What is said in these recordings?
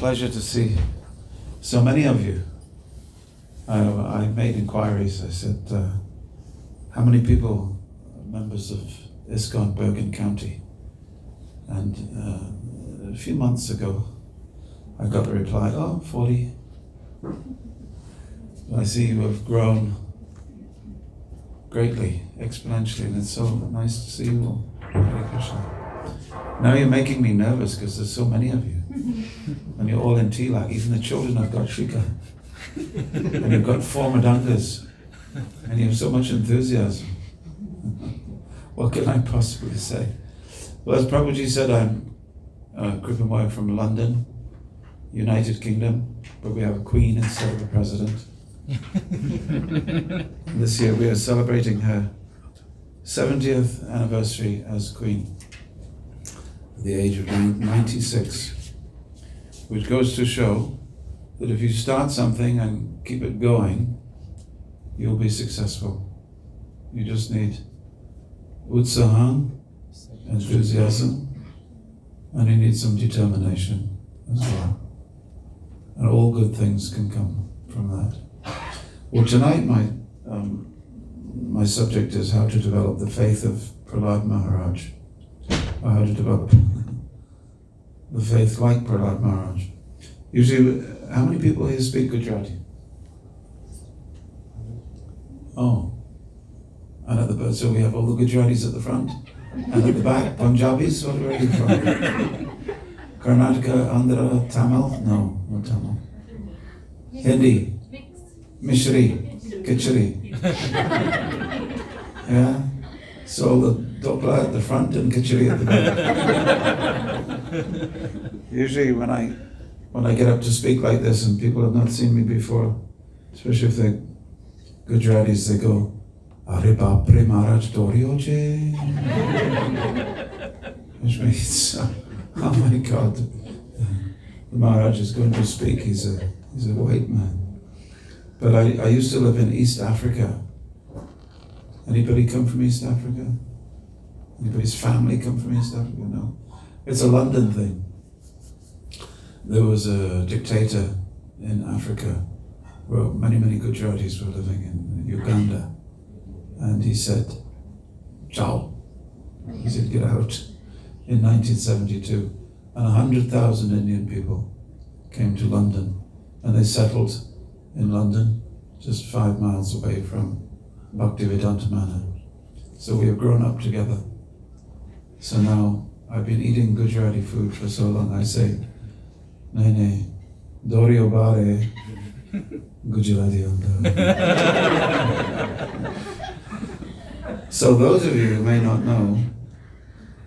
pleasure to see so many of you. I made inquiries. I said, how many people are members of ISKCON Bergen County? And a few months ago, I got the reply, 40. I see you have grown greatly, exponentially, and it's so nice to see you all. Hare Krishna. Now you're making me nervous because there's so many of you. And you're all in tilak. Even the children have got shrika. And you've got 4 mridangas. And you have so much enthusiasm. What can I possibly say? Well, as Prabhuji said, I'm Kripamoya from London, United Kingdom, but we have a queen instead of a president. This year we are celebrating her 70th anniversary as queen, at the age of 96, which goes to show that if you start something and keep it going, you'll be successful. You just need utsaham, enthusiasm, and you need some determination as well. And all good things can come from that. Well, tonight my subject is how to develop the faith of Prahlada Maharaj, or how to develop the faith like Prahlada Maharaj. Usually, how many people here speak Gujarati? Oh, and at the so we have all the Gujaratis at the front, and at the back, Punjabis. Where are you from? Karnataka, Andhra, Tamil? No, not Tamil. Hindi, Mishri, Kichari. Yeah? So the dokla at the front and Kichari at the back. Usually when I get up to speak like this and people have not seen me before, especially if they're Gujaratis, they go, Are Bapre Maharaj Dorioje? Which means, oh my God, the Maharaj is going to speak, he's a white man. But I used to live in East Africa. Anybody come from East Africa? Anybody's family come from East Africa? No. It's a London thing. There was a dictator in Africa where many Gujaratis were living in Uganda. And he said, ciao. He said, get out. In 1972. And 100,000 Indian people came to London. And they settled in London, just 5 miles away from Bhaktivedanta Manor. So we have grown up together. So now I've been eating Gujarati food for so long, I say, Nene, Dorio Bare, Gujarati Anda. So those of you who may not know,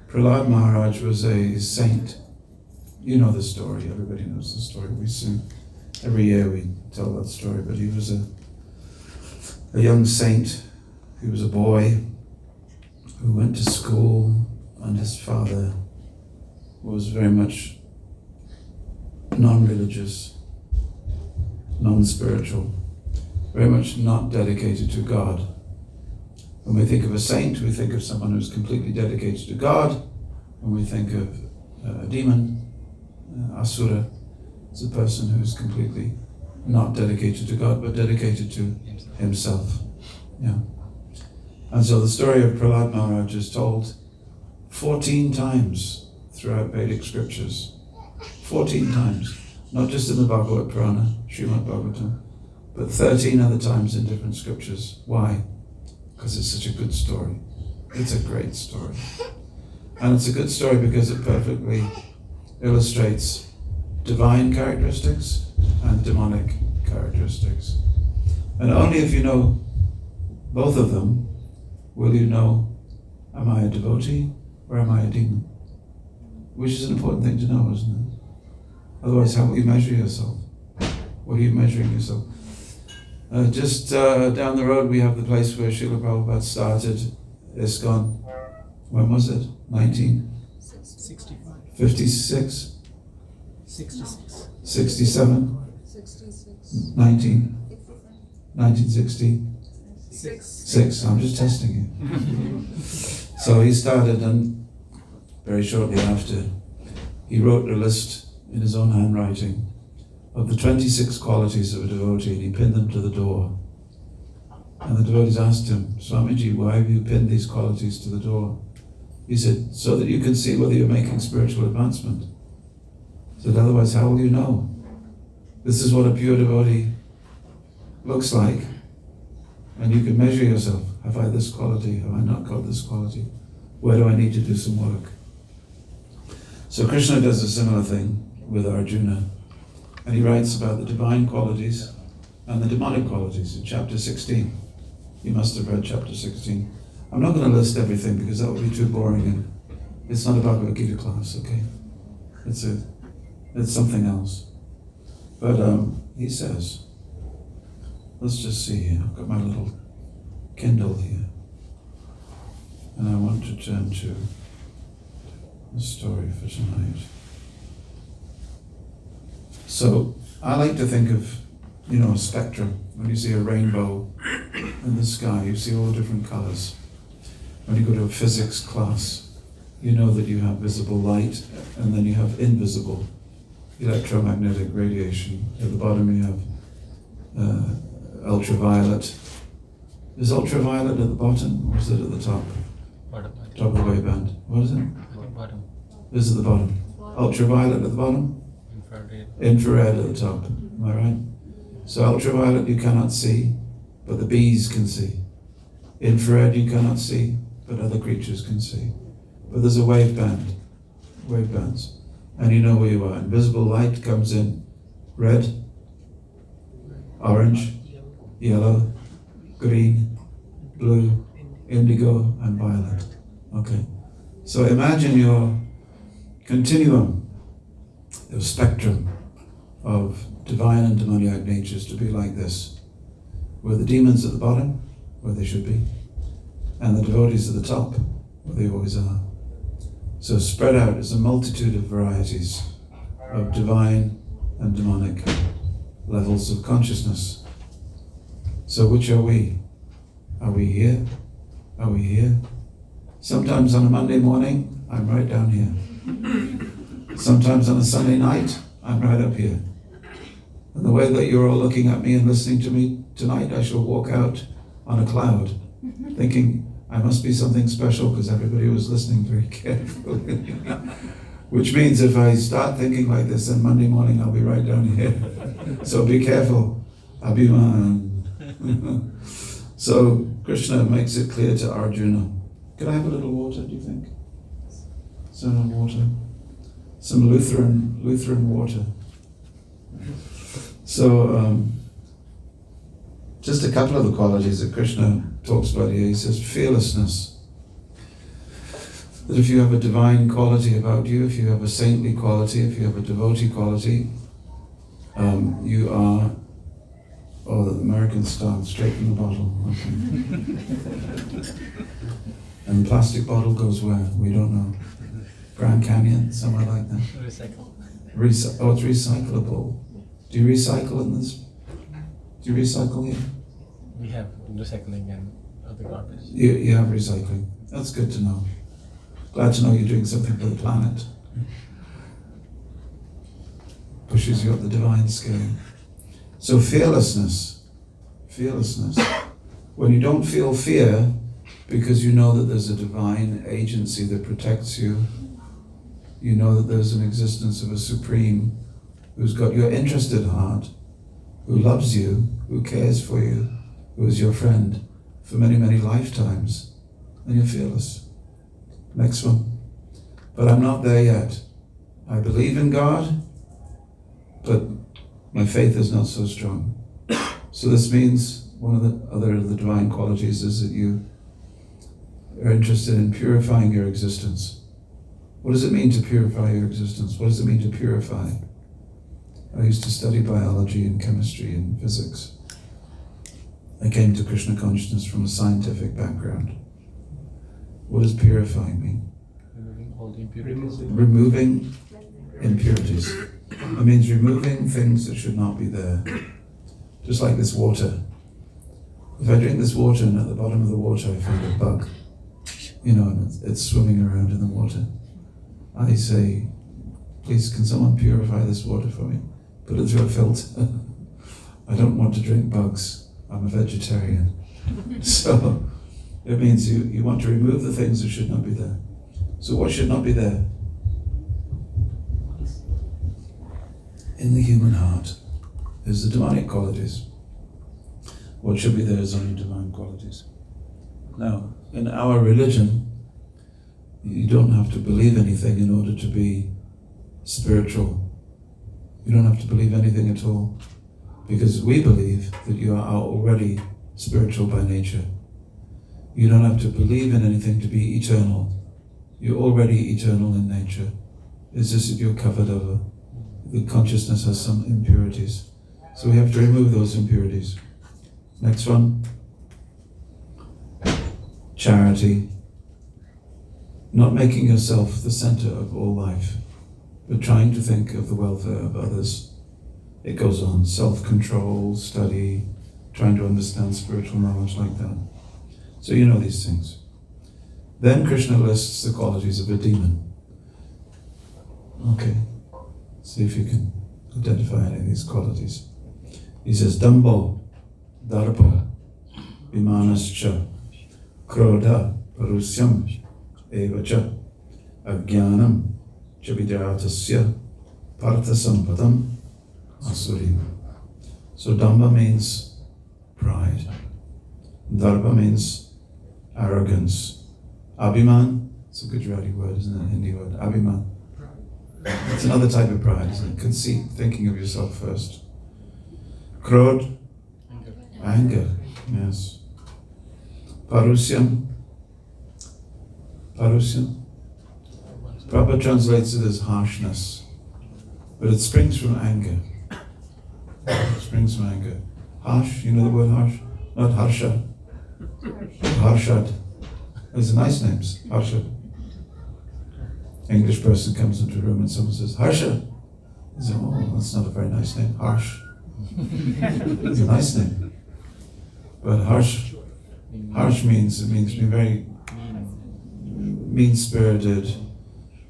Prahlada Maharaj was a saint. You know the story, everybody knows the story. We sing, every year we tell that story, but he was a young saint. He was a boy who went to school, and his father was very much non-religious, non-spiritual, very much not dedicated to God. When we think of a saint, we think of someone who's completely dedicated to God. When we think of a demon, Asura, it's a person who's completely not dedicated to God, but dedicated to himself. Yeah. And so the story of Prahlada Maharaj is told 14 times throughout Vedic scriptures. 14 times. Not just in the Bhagavad Purana, Srimad Bhagavatam, but 13 other times in different scriptures. Why? Because it's such a good story. It's a great story. And it's a good story because it perfectly illustrates divine characteristics and demonic characteristics. And only if you know both of them will you know, am I a devotee or am I a demon? Which is an important thing to know, isn't it? Otherwise, how will you measure yourself? What are you measuring yourself? Just down the road we have the place where Srila Prabhupada started ISKCON. When was it? 1965. 56? 66. 67? 66. 1966. I'm just testing you. So he started, and very shortly after, he wrote a list in his own handwriting of the 26 qualities of a devotee, and he pinned them to the door. And the devotees asked him, Swamiji, why have you pinned these qualities to the door? He said, so that you can see whether you're making spiritual advancement. He said, otherwise, how will you know? This is what a pure devotee looks like. And you can measure yourself. Have I this quality? Have I not got this quality? Where do I need to do some work? So Krishna does a similar thing with Arjuna. And he writes about the divine qualities and the demonic qualities in chapter 16. You must have read chapter 16. I'm not going to list everything because that would be too boring, and it's not a Bhagavad Gita class, okay? It's something else. But he says, let's just see here. I've got my little Kindle here. And I want to turn to the story for tonight. So I like to think of, a spectrum. When you see a rainbow in the sky, you see all different colors. When you go to a physics class, you know that you have visible light and then you have invisible electromagnetic radiation. At the bottom you have ultraviolet. Is ultraviolet at the bottom or is it at the top? Bottom. Top of the waveband. What is it? Bottom. This is at the bottom. Ultraviolet at the bottom? Infrared at the top. Am I right? So ultraviolet you cannot see, but the bees can see. Infrared you cannot see, but other creatures can see. But there's a wavebands. And you know where you are. Invisible light comes in red, orange, yellow, green, blue, indigo, and violet. Okay. So imagine your continuum, your spectrum of divine and demoniac natures to be like this, where the demons at the bottom, where they should be, and the devotees at the top, where they always are. So spread out is a multitude of varieties of divine and demonic levels of consciousness. So which are we? Are we here? Are we here? Sometimes on a Monday morning, I'm right down here. Sometimes on a Sunday night, I'm right up here. And the way that you're all looking at me and listening to me tonight, I shall walk out on a cloud, thinking I must be something special because everybody was listening very carefully. Which means if I start thinking like this, then Monday morning I'll be right down here. So be careful. Abhiman. So Krishna makes it clear to Arjuna. Could I have a little water, do you think? Some water. Some Lutheran water. So, just a couple of the qualities that Krishna talks about here. He says fearlessness. That if you have a divine quality about you, if you have a saintly quality, if you have a devotee quality, you are, the American style, straight from the bottle. Okay. And the plastic bottle goes where? We don't know. Grand Canyon, somewhere like that. Recycle. It's recyclable. Do you recycle in this? Do you recycle here? We have recycling and other garbage. You have recycling. That's good to know. Glad to know you're doing something for the planet. Pushes you up the divine scale. So fearlessness. When you don't feel fear because you know that there's a divine agency that protects you, you know that there's an existence of a supreme who's got your interested heart, who loves you, who cares for you, who is your friend for many, many lifetimes, then you're fearless. Next one. But I'm not there yet. I believe in God, but my faith is not so strong. So this means one of the divine qualities is that you are interested in purifying your existence. What does it mean to purify your existence? What does it mean to purify? I used to study biology and chemistry and physics. I came to Krishna consciousness from a scientific background. What does purifying mean? Removing all the impurities. Removing impurities. It means removing things that should not be there. Just like this water. If I drink this water and at the bottom of the water I find a bug, and it's swimming around in the water, I say, please can someone purify this water for me? Put it through a filter. I don't want to drink bugs. I'm a vegetarian. So it means you want to remove the things that should not be there. So what should not be there? In the human heart is the demonic qualities. What should be there is only divine qualities. Now, in our religion, you don't have to believe anything in order to be spiritual. You don't have to believe anything at all, because we believe that you are already spiritual by nature. You don't have to believe in anything to be eternal. You're already eternal in nature. It's just that you're covered over. The consciousness has some impurities. So we have to remove those impurities. Next one. Charity. Not making yourself the center of all life, but trying to think of the welfare of others. It goes on. Self-control, study, trying to understand spiritual knowledge like that. So you know these things. Then Krishna lists the qualities of a demon. Okay. See if you can identify any of these qualities. He says, Dambo, Darpa, Vimanascha, Krodha, Parusyam, Evacha, Ajnanam, Chavidratasya, Parthasampadam, Asuri. So Damba means pride. Darpa means arrogance. Abhiman, it's a Gujarati word, isn't it? A Hindi word. Abhiman. It's another type of pride, isn't it? Conceit, thinking of yourself first. Krodh, anger, yes. Parusyam, Prabhupada translates it as harshness, but it springs from anger. It springs from anger. Harsh, you know the word harsh? Not harsha. Harshad. These are nice names. Harsha. English person comes into a room and someone says, Harsha. He says, oh, that's not a very nice name. Harsh. It's a nice name. But harsh means being very mean-spirited,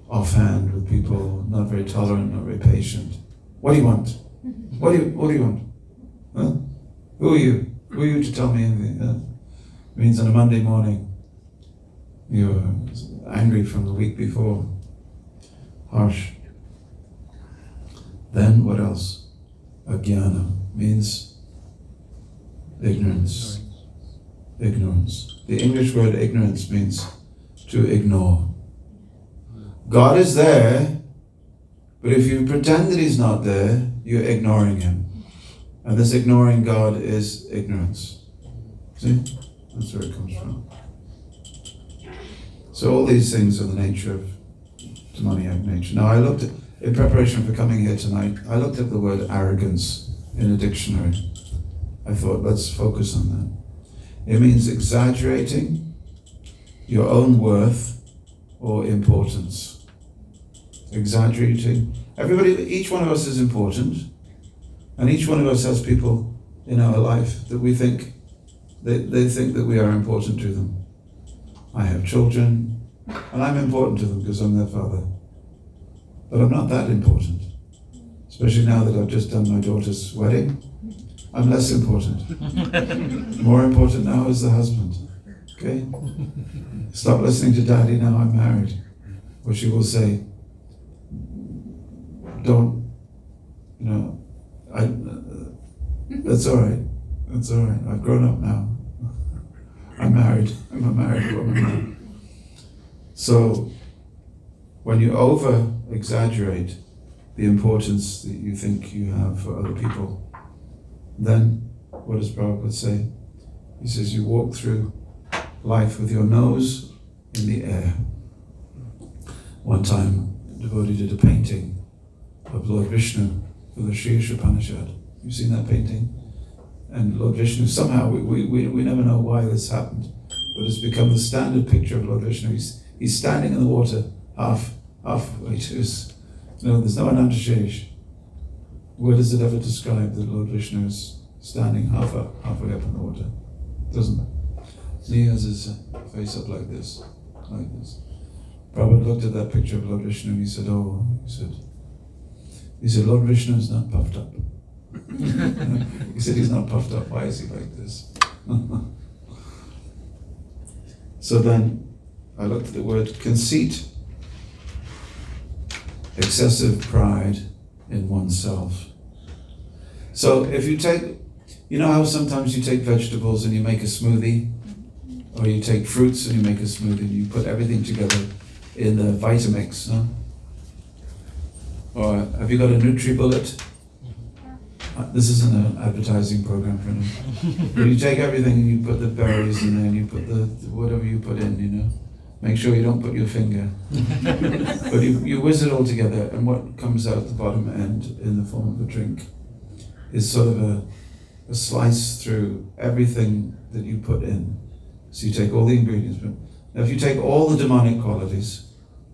offhand with people, not very tolerant, not very patient. What do you want? What do you want? Huh? Who are you? Who are you to tell me anything? It means on a Monday morning, you're angry from the week before. Harsh. Then what else? Ajnana means ignorance. Ignorance. The English word ignorance means to ignore. God is there, but if you pretend that He's not there, you're ignoring Him. And this ignoring God is ignorance. See? That's where it comes from. So all these things are the nature of demoniac nature. Now in preparation for coming here tonight, I looked at the word arrogance in a dictionary. I thought, let's focus on that. It means exaggerating your own worth or importance. Exaggerating. Each one of us is important, and each one of us has people in our life that we think, they think that we are important to them. I have children, and I'm important to them because I'm their father. But I'm not that important. Especially now that I've just done my daughter's wedding, I'm less important. More important now is the husband. Okay? Stop listening to Daddy, now I'm married. Or she will say, that's all right. That's all right. I've grown up now. I'm married. I'm a married woman now. So, when you over-exaggerate the importance that you think you have for other people, then what does Prabhupada say? He says you walk through life with your nose in the air. One time, a devotee did a painting of Lord Vishnu for the Sri Upanishad. You've seen that painting? And Lord Vishnu, somehow, we never know why this happened, but it's become the standard picture of Lord Vishnu. He's standing in the water, halfway to his, there's no Anantashesh. Where does it ever describe that Lord Vishnu is standing halfway up in the water? It doesn't. He has his face up like this. Prabhupada looked at that picture of Lord Vishnu and he said, He said, Lord Vishnu is not puffed up. He said, he's not puffed up. Why is he like this? So then I looked at the word conceit, excessive pride in oneself. So if you take, you know how sometimes you take vegetables and you make a smoothie, or you take fruits and you make a smoothie, and you put everything together in the Vitamix, huh? Or have you got a NutriBullet? This isn't an advertising program for anyone. But you take everything and you put the berries in there and you put the whatever you put in, you know. Make sure you don't put your finger. But you whiz it all together, and what comes out the bottom end in the form of a drink is sort of a slice through everything that you put in. So you take all the ingredients. Now if you take all the demonic qualities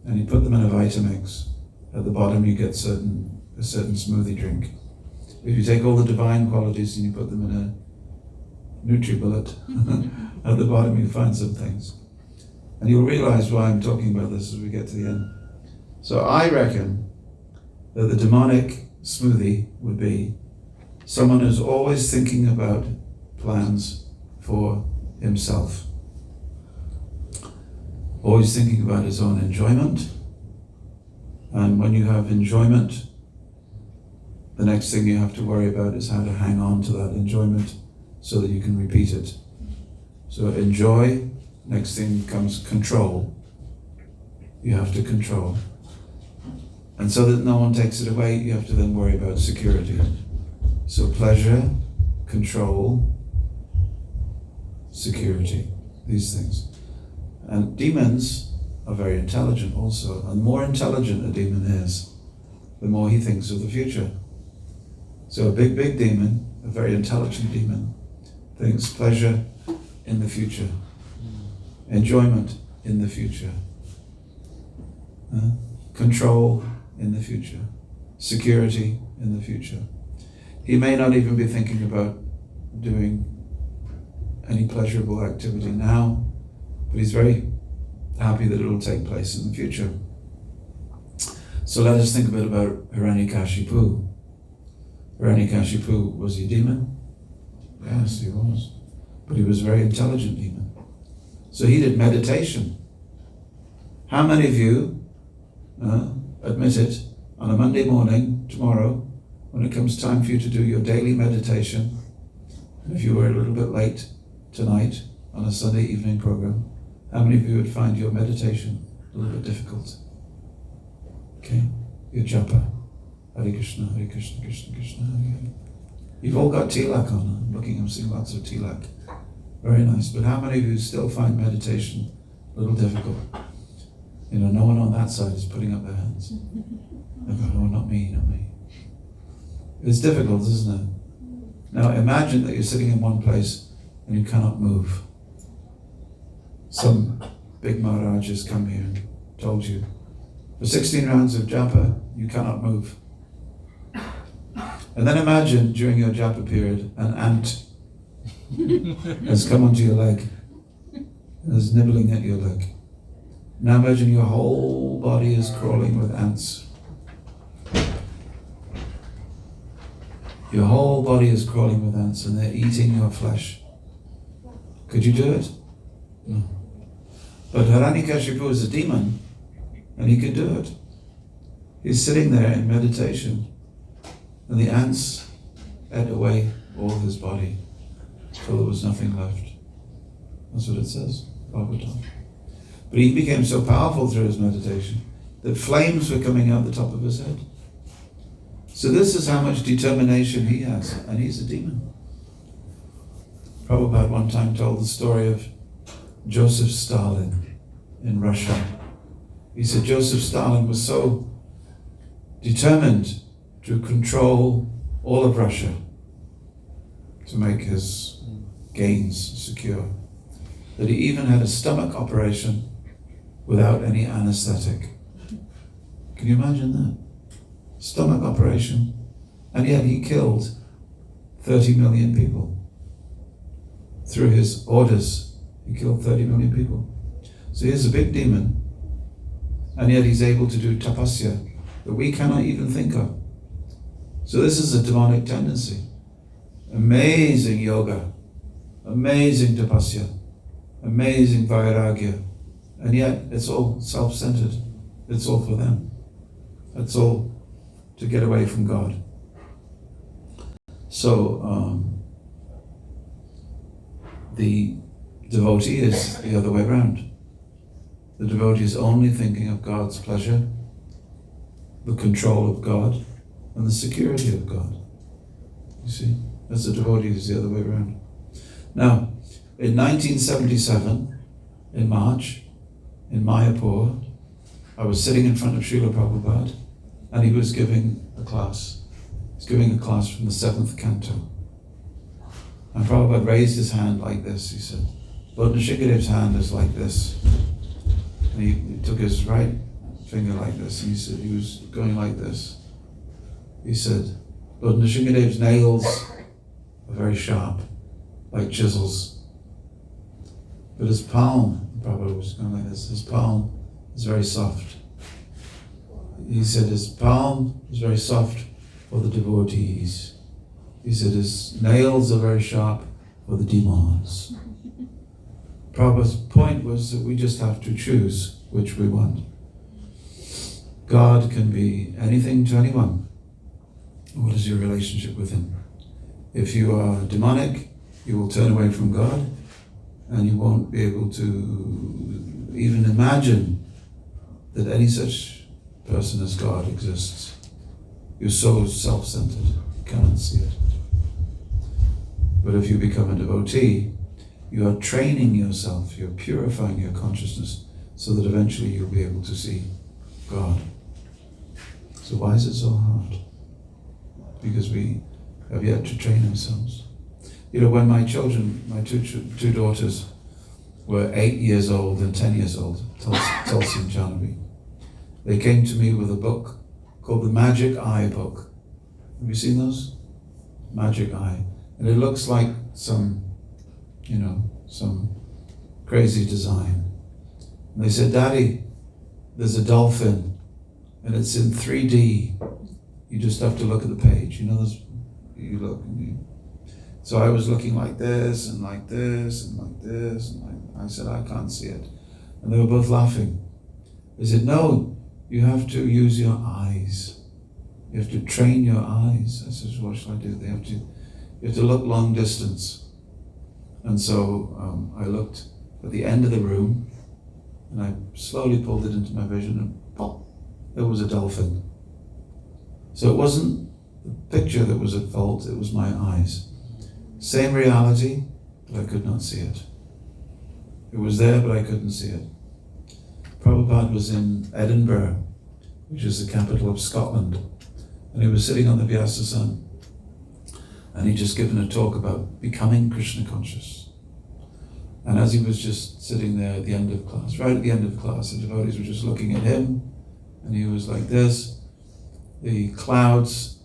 and you put them in a Vitamix, at the bottom you get a certain smoothie drink. If you take all the divine qualities and you put them in a NutriBullet, at the bottom you find some things. And you'll realize why I'm talking about this as we get to the end. So I reckon that the demonic smoothie would be someone who's always thinking about plans for himself. Always thinking about his own enjoyment. And when you have enjoyment, the next thing you have to worry about is how to hang on to that enjoyment so that you can repeat it. So enjoy, next thing comes control. You have to control. And so that no one takes it away, you have to then worry about security. So pleasure, control, security, these things. And demons are very intelligent also. And the more intelligent a demon is, the more he thinks of the future. So a big demon, a very intelligent demon, thinks pleasure in the future, enjoyment in the future, control in the future, security in the future. He may not even be thinking about doing any pleasurable activity now, but he's very happy that it will take place in the future. So let us think a bit about Hiranyakashipu. Hiranyakashipu, was he a demon? Yes, he was. But he was a very intelligent demon. So he did meditation. How many of you admit it on a Monday morning, tomorrow, when it comes time for you to do your daily meditation, and if you were a little bit late tonight on a Sunday evening program, how many of you would find your meditation a little bit difficult? Okay, your japa. Hare Krishna, Krishna Krishna, Hare Hare. You've all got tilak on. I'm looking, I'm seeing lots of tilak. Very nice. But how many of you still find meditation a little difficult? You know, no one on that side is putting up their hands. They go, no, not me, not me. It's difficult, isn't it? Now imagine that you're sitting in one place and you cannot move. Some big Maharaja has come here and told you, for 16 rounds of japa, you cannot move. And then imagine during your japa period, an ant has come onto your leg and is nibbling at your leg. Now imagine your whole body is crawling with ants. Your whole body is crawling with ants and they're eating your flesh. Could you do it? No. But Hiranyakashipu is a demon and he could do it. He's sitting there in meditation and the ants ate away all his body till there was nothing left. That's what it says, Bhagavatam. But he became so powerful through his meditation that flames were coming out the top of his head. So this is how much determination he has, and he's a demon. Prabhupada one time told the story of Joseph Stalin in Russia. He said Joseph Stalin was so determined to control all of Russia, to make his gains secure, that he even had a stomach operation without any anesthetic. Can you imagine that? Stomach operation, and yet he killed 30 million people. Through his orders, he killed 30 million people. So he's a big demon, and yet he's able to do tapasya that we cannot even think of. So this is a demonic tendency. Amazing yoga, amazing tapasya, amazing vairagya, and yet it's all self-centered. It's all for them. It's all to get away from God. So the devotee is the other way around. The devotee is only thinking of God's pleasure, the control of God, and the security of God. You see? That's the devotee is the other way around. Now, in 1977, in March, in Mayapur, I was sitting in front of Srila Prabhupada, and he was giving a class. He's giving a class from the 7th canto. And Prabhupada raised his hand like this. He said, Lord Nrsingadev's hand is like this. And he took his right finger like this, and he said, he was going like this. He said, Lord Nrsingadev's nails are very sharp, like chisels. But his palm, Prabhupada was going like this, his palm is very soft. He said his palm is very soft for the devotees. He said his nails are very sharp for the demons. Prabhupada's point was that we just have to choose which we want. God can be anything to anyone. What is your relationship with him? If you are demonic, you will turn away from God, and you won't be able to even imagine that any such person as God exists. You're so self-centered, you cannot see it. But if you become a devotee, you are training yourself, you're purifying your consciousness so that eventually you'll be able to see God. So why is it so hard? Because we have yet to train ourselves. You know, when my children, my two daughters, were 8 years old and 10 years old, Tulsi and Janavi, they came to me with a book called the Magic Eye book. Have you seen those? Magic Eye. And it looks like some crazy design. And they said, Daddy, there's a dolphin and it's in 3D. You just have to look at the page. You know, you look and you. So I was looking like this and like this and like this, and I said, I can't see it. And they were both laughing. They said, no, you have to use your eyes. You have to train your eyes. I said, what shall I do? You have to look long distance. And so I looked at the end of the room, and I slowly pulled it into my vision, and pop, there was a dolphin. So it wasn't the picture that was at fault, it was my eyes. Same reality, but I could not see it. It was there, but I couldn't see it. Prabhupada was in Edinburgh, which is the capital of Scotland, and he was sitting on the Vyasa-san, and he'd just given a talk about becoming Krishna conscious. And as he was just sitting there at the end of class, right at the end of class, the devotees were just looking at him, and he was like this. The clouds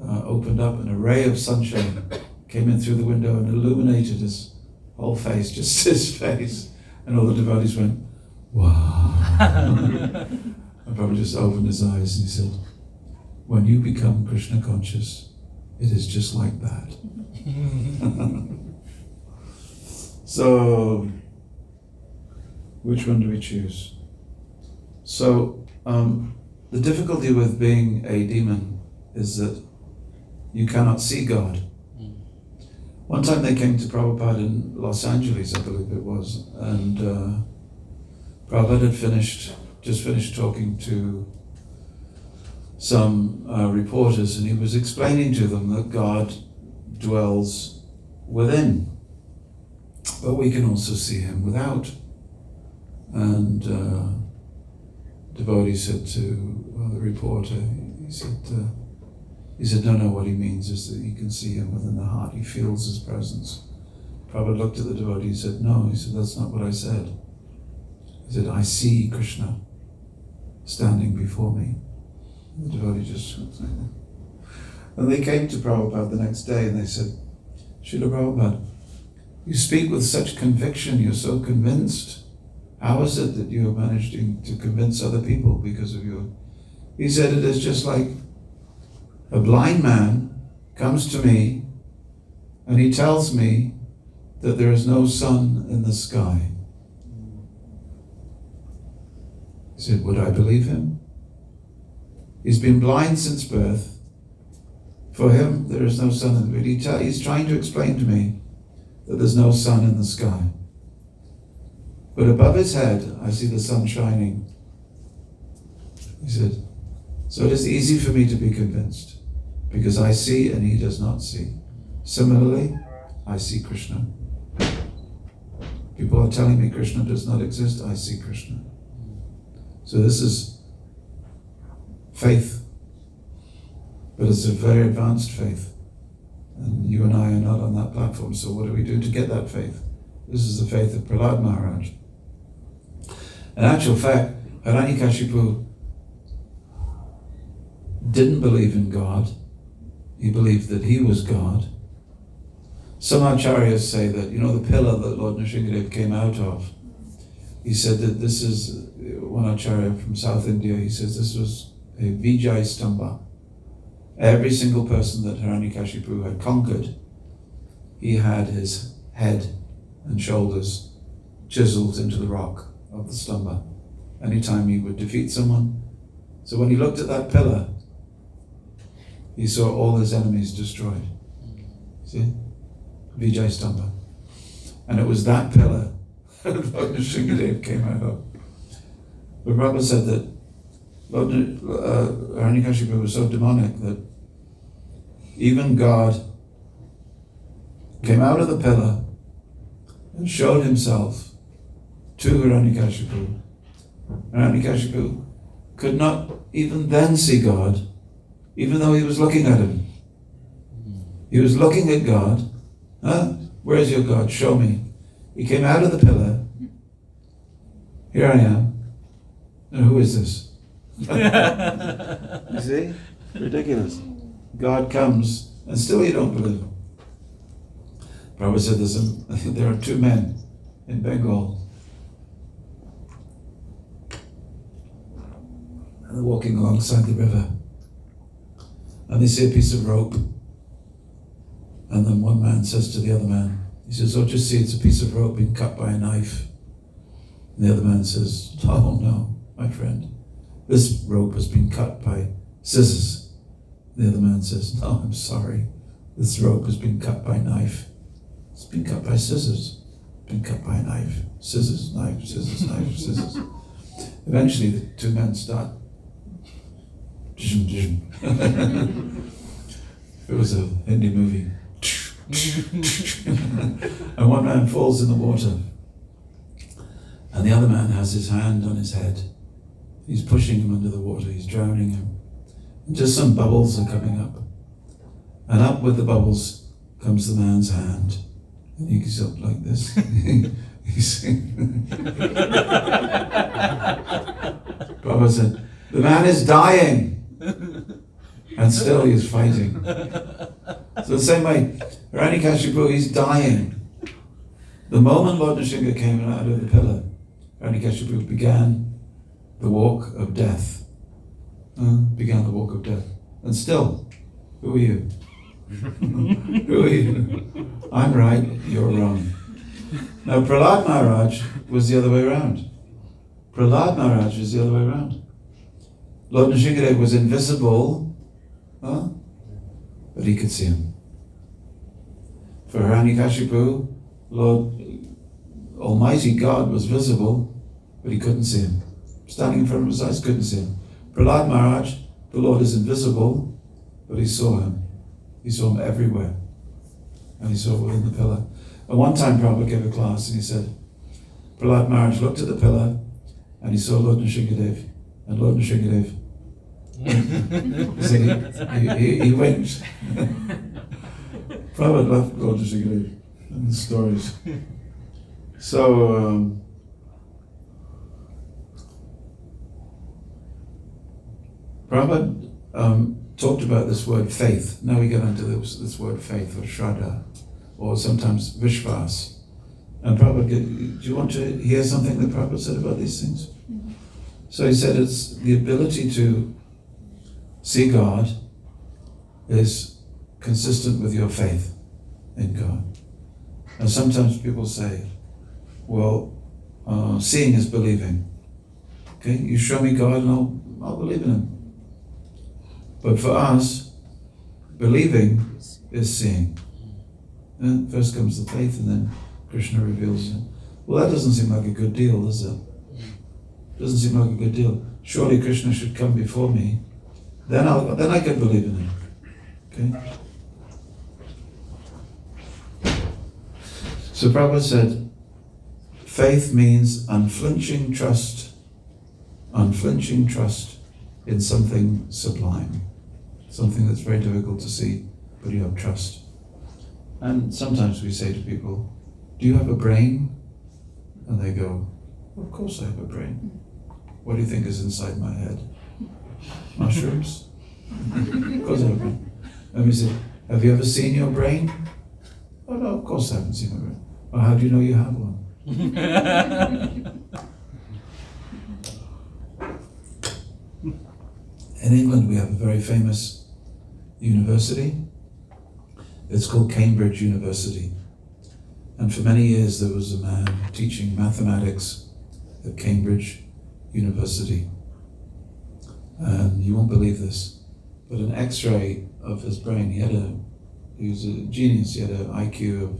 opened up, and a ray of sunshine came in through the window and illuminated his whole face, just his face. And all the devotees went, wow. And Prabhupada just opened his eyes and he said, when you become Krishna conscious, it is just like that. So, which one do we choose? So, the difficulty with being a demon is that you cannot see God. One time they came to Prabhupada in Los Angeles, I believe it was, and Prabhupada had just finished talking to some reporters, and he was explaining to them that God dwells within, but we can also see him without. And devotee said to the reporter, he said, no, what he means is that he can see him within the heart, he feels his presence. Prabhupada looked at the devotee and said, no, he said, that's not what I said. He said, I see Krishna standing before me. And the devotee just went like that. And they came to Prabhupada the next day and they said, Srila Prabhupada, you speak with such conviction, you're so convinced. How is it that you are managing to convince other people because of your... He said, it is just like a blind man comes to me and he tells me that there is no sun in the sky. He said, would I believe him? He's been blind since birth. For him, there is no sun in the sky. He's trying to explain to me that there's no sun in the sky. But above his head, I see the sun shining. He said, so it is easy for me to be convinced, because I see and he does not see. Similarly, I see Krishna. People are telling me Krishna does not exist, I see Krishna. So this is faith, but it's a very advanced faith. And you and I are not on that platform, so what do we do to get that faith? This is the faith of Prahlad Maharaj. In actual fact, Hiranyakashipu didn't believe in God. He believed that he was God. Some acharyas say that, you know, the pillar that Lord Nrsimhadev came out of, he said that this is, one acharya from South India, he says this was a Vijay Stamba. Every single person that Hiranyakashipu had conquered, he had his head and shoulders chiseled into the rock of the Stamba. Anytime he would defeat someone. So when he looked at that pillar, he saw all his enemies destroyed. See? Vijay Stamba. And it was that pillar that Lord Nrsimhadev came out of. But Prabhupada said that Lord Hiranyakashipu was so demonic that even God came out of the pillar and showed himself to Hiranyakashipu. Hiranyakashipu could not even then see God, even though he was looking at him. He was looking at God. Huh? Where's your God? Show me. He came out of the pillar. Here I am. And who is this? You see? Ridiculous. God comes, and still you don't believe him. Prabhupada said there are two men in Bengal. And they're walking alongside the river. And they see a piece of rope. And then one man says to the other man, he says, oh, just see, it's a piece of rope being cut by a knife. And the other man says, oh no, my friend, this rope has been cut by scissors. The other man says, no, I'm sorry, this rope has been cut by knife. It's been cut by scissors. It's been cut by a knife. Scissors, knife, scissors, knife, scissors. Eventually the two men start. It was a Hindi movie. And one man falls in the water, and the other man has his hand on his head. He's pushing him under the water, he's drowning him. And just some bubbles are coming up. And up with the bubbles comes the man's hand. And he gets up like this. He's Prabhupada said, the man is dying. And still he's fighting. So the same way, Hiranyakashipu, he's dying. The moment Lord Nrsimha came out of the pillar, Hiranyakashipu began the walk of death. Began the walk of death. And still, who are you? Who are you? I'm right, you're wrong. Now Prahlad Maharaj was the other way around. Prahlad Maharaj was the other way around. Lord Nrsimhadev was invisible, but he could see him. For Hiranyakashipu, Lord Almighty God was visible, but he couldn't see him. Standing in front of his eyes, couldn't see him. Prahlad Maharaj, the Lord is invisible, but he saw him. He saw him everywhere. And he saw within the pillar. And one time Prabhupada gave a class and he said, Prahlad Maharaj looked at the pillar and he saw Lord Nrsimhadev. And Lord Nrsimhadev, he winked. Prabhupada loved Lord Nrsimhadev and the stories. So, Prabhupada talked about this word faith. Now we get onto this word faith, or Shraddha, or sometimes Vishwas. And Prabhupada, do you want to hear something that Prabhupada said about these things? Mm-hmm. So he said it's the ability to see God is consistent with your faith in God. And sometimes people say, well, seeing is believing. Okay, you show me God and I'll believe in Him. But for us, believing is seeing. And first comes the faith and then Krishna reveals it. Well, that doesn't seem like a good deal, does it? Doesn't seem like a good deal. Surely Krishna should come before me. Then I can believe in Him. Okay? So Prabhupada said, faith means unflinching trust in something sublime, something that's very difficult to see, but you have trust. And sometimes we say to people, do you have a brain? And they go, of course I have a brain. What do you think is inside my head? Mushrooms? Of course I have a brain. And we say, have you ever seen your brain? Oh no, of course I haven't seen my brain. Well, how do you know you have one? In England we have a very famous university. It's called Cambridge University. And for many years there was a man teaching mathematics at Cambridge University. And you won't believe this, but an X-ray of his brain, he was a genius, he had an IQ of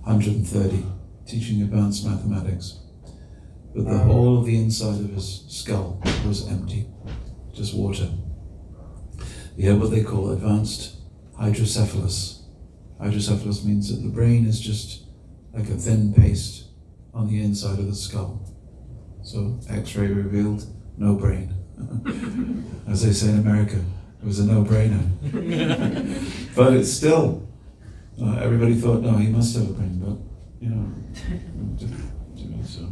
130, teaching advanced mathematics. But the whole of the inside of his skull was empty, just water. He had what they call advanced hydrocephalus. Hydrocephalus means that the brain is just like a thin paste on the inside of the skull. So X-ray revealed no brain. As they say in America, it was a no-brainer. But it's still, everybody thought, no, he must have a brain, but, so.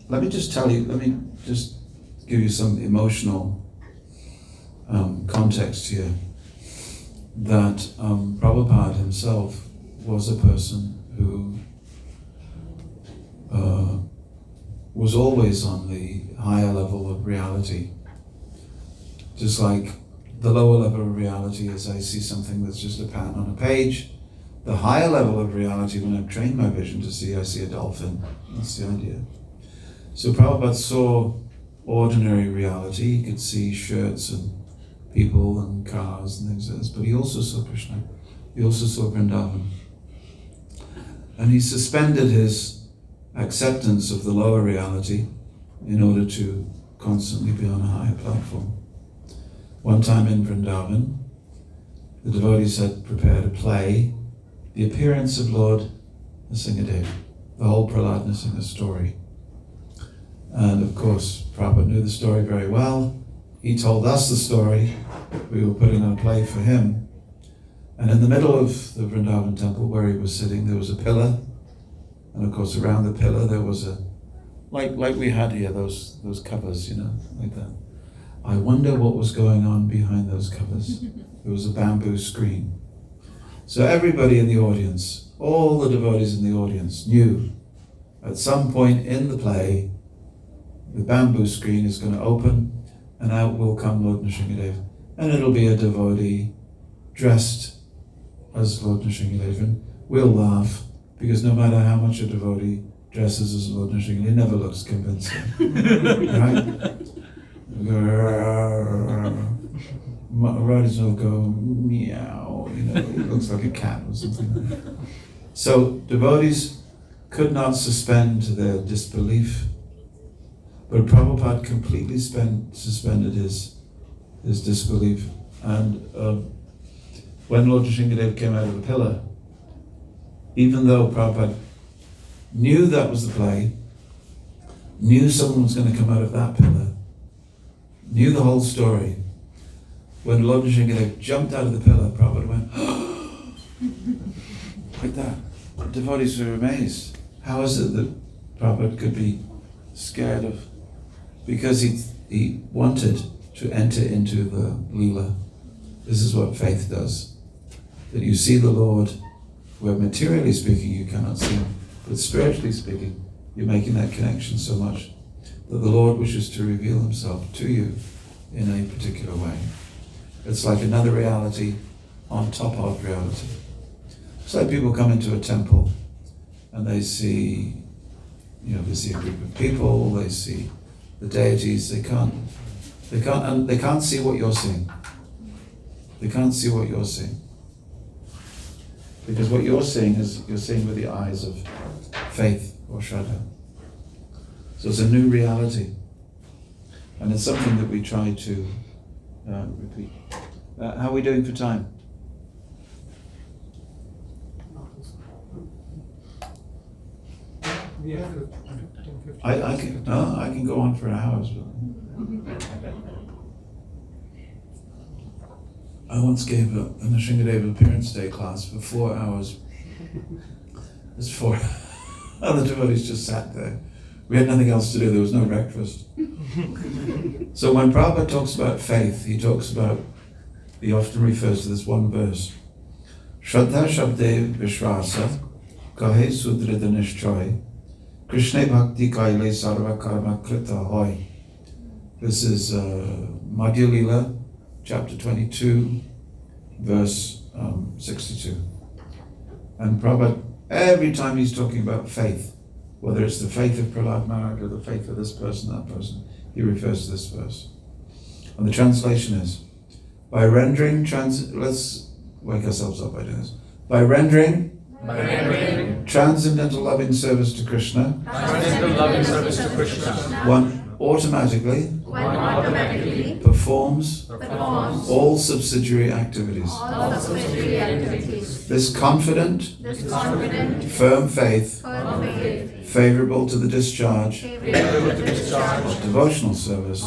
Let me just give you some emotional context here, that Prabhupada himself was a person who was always on the higher level of reality. Just like the lower level of reality is I see something that's just a pattern on a page. The higher level of reality, when I've trained my vision to see, I see a dolphin. That's the idea. So Prabhupada saw ordinary reality. He could see shirts and people and cars and things like this, but he also saw Krishna. He also saw Vrindavan. And he suspended his acceptance of the lower reality in order to constantly be on a higher platform. One time in Vrindavan, the devotees had prepared a play, The Appearance of Lord Nrsimhadev, the whole Prahlad Nrsimha story. And of course, Prabhupada knew the story very well. He told us the story. We were putting on a play for him. And in the middle of the Vrindavan temple where he was sitting, there was a pillar. And of course, around the pillar there was like we had here, those covers, like that. I wonder what was going on behind those covers. There was a bamboo screen. So everybody in the audience, all the devotees in the audience knew at some point in the play, the bamboo screen is going to open and out will come Lord Nrsimhadev. And it'll be a devotee dressed as Lord Nrsimhadev. And we'll laugh, because no matter how much a devotee dresses as Lord Nrsimhadev, it never looks convincing. Right? Maharaja will go meow, it looks like a cat or something like that. So devotees could not suspend their disbelief, but Prabhupada completely suspended his disbelief. And when Lord Nrsimhadev came out of the pillar, even though Prabhupada knew that was the play, knew someone was going to come out of that pillar, knew the whole story, when Lord Nrsimhadev jumped out of the pillar, Prabhupada went, like that. The devotees were amazed. How is it that Prabhupada could be scared of? Because he wanted to enter into the Leela. This is what faith does. That you see the Lord, where materially speaking you cannot see Him, but spiritually speaking, you're making that connection so much that the Lord wishes to reveal Himself to you in a particular way. It's like another reality on top of reality. It's like people come into a temple and they see, they see a group of people, they see the deities. They can't see what you're seeing. They can't see what you're seeing. Because what you're seeing with the eyes of faith or Shraddha. So it's a new reality. And it's something that we try to repeat. How are we doing for time? We have 10, 15. I can go on for hours. I once gave a Nrsingadeva Appearance Day class for 4 hours. There's 4 other devotees just sat there. We had nothing else to do, there was no breakfast. So when Prabhupada talks about faith, he often refers to this one verse. Shraddha Shabde Vishwasa Kahe Sudrida Nishchoy Krishna Bhakti Kaile Sarva Karma Krita Hoy. This is Madhya Lila, chapter 22, verse 62. And Prabhupada, every time he's talking about faith, whether it's the faith of Prahlada Maharaj or the faith of this person, that person, he refers to this verse. And the translation is, by rendering, let's wake ourselves up by doing this. By rendering transcendental loving service to Krishna, one automatically performs all subsidiary activities. This confident, firm faith, favorable to the discharge of devotional service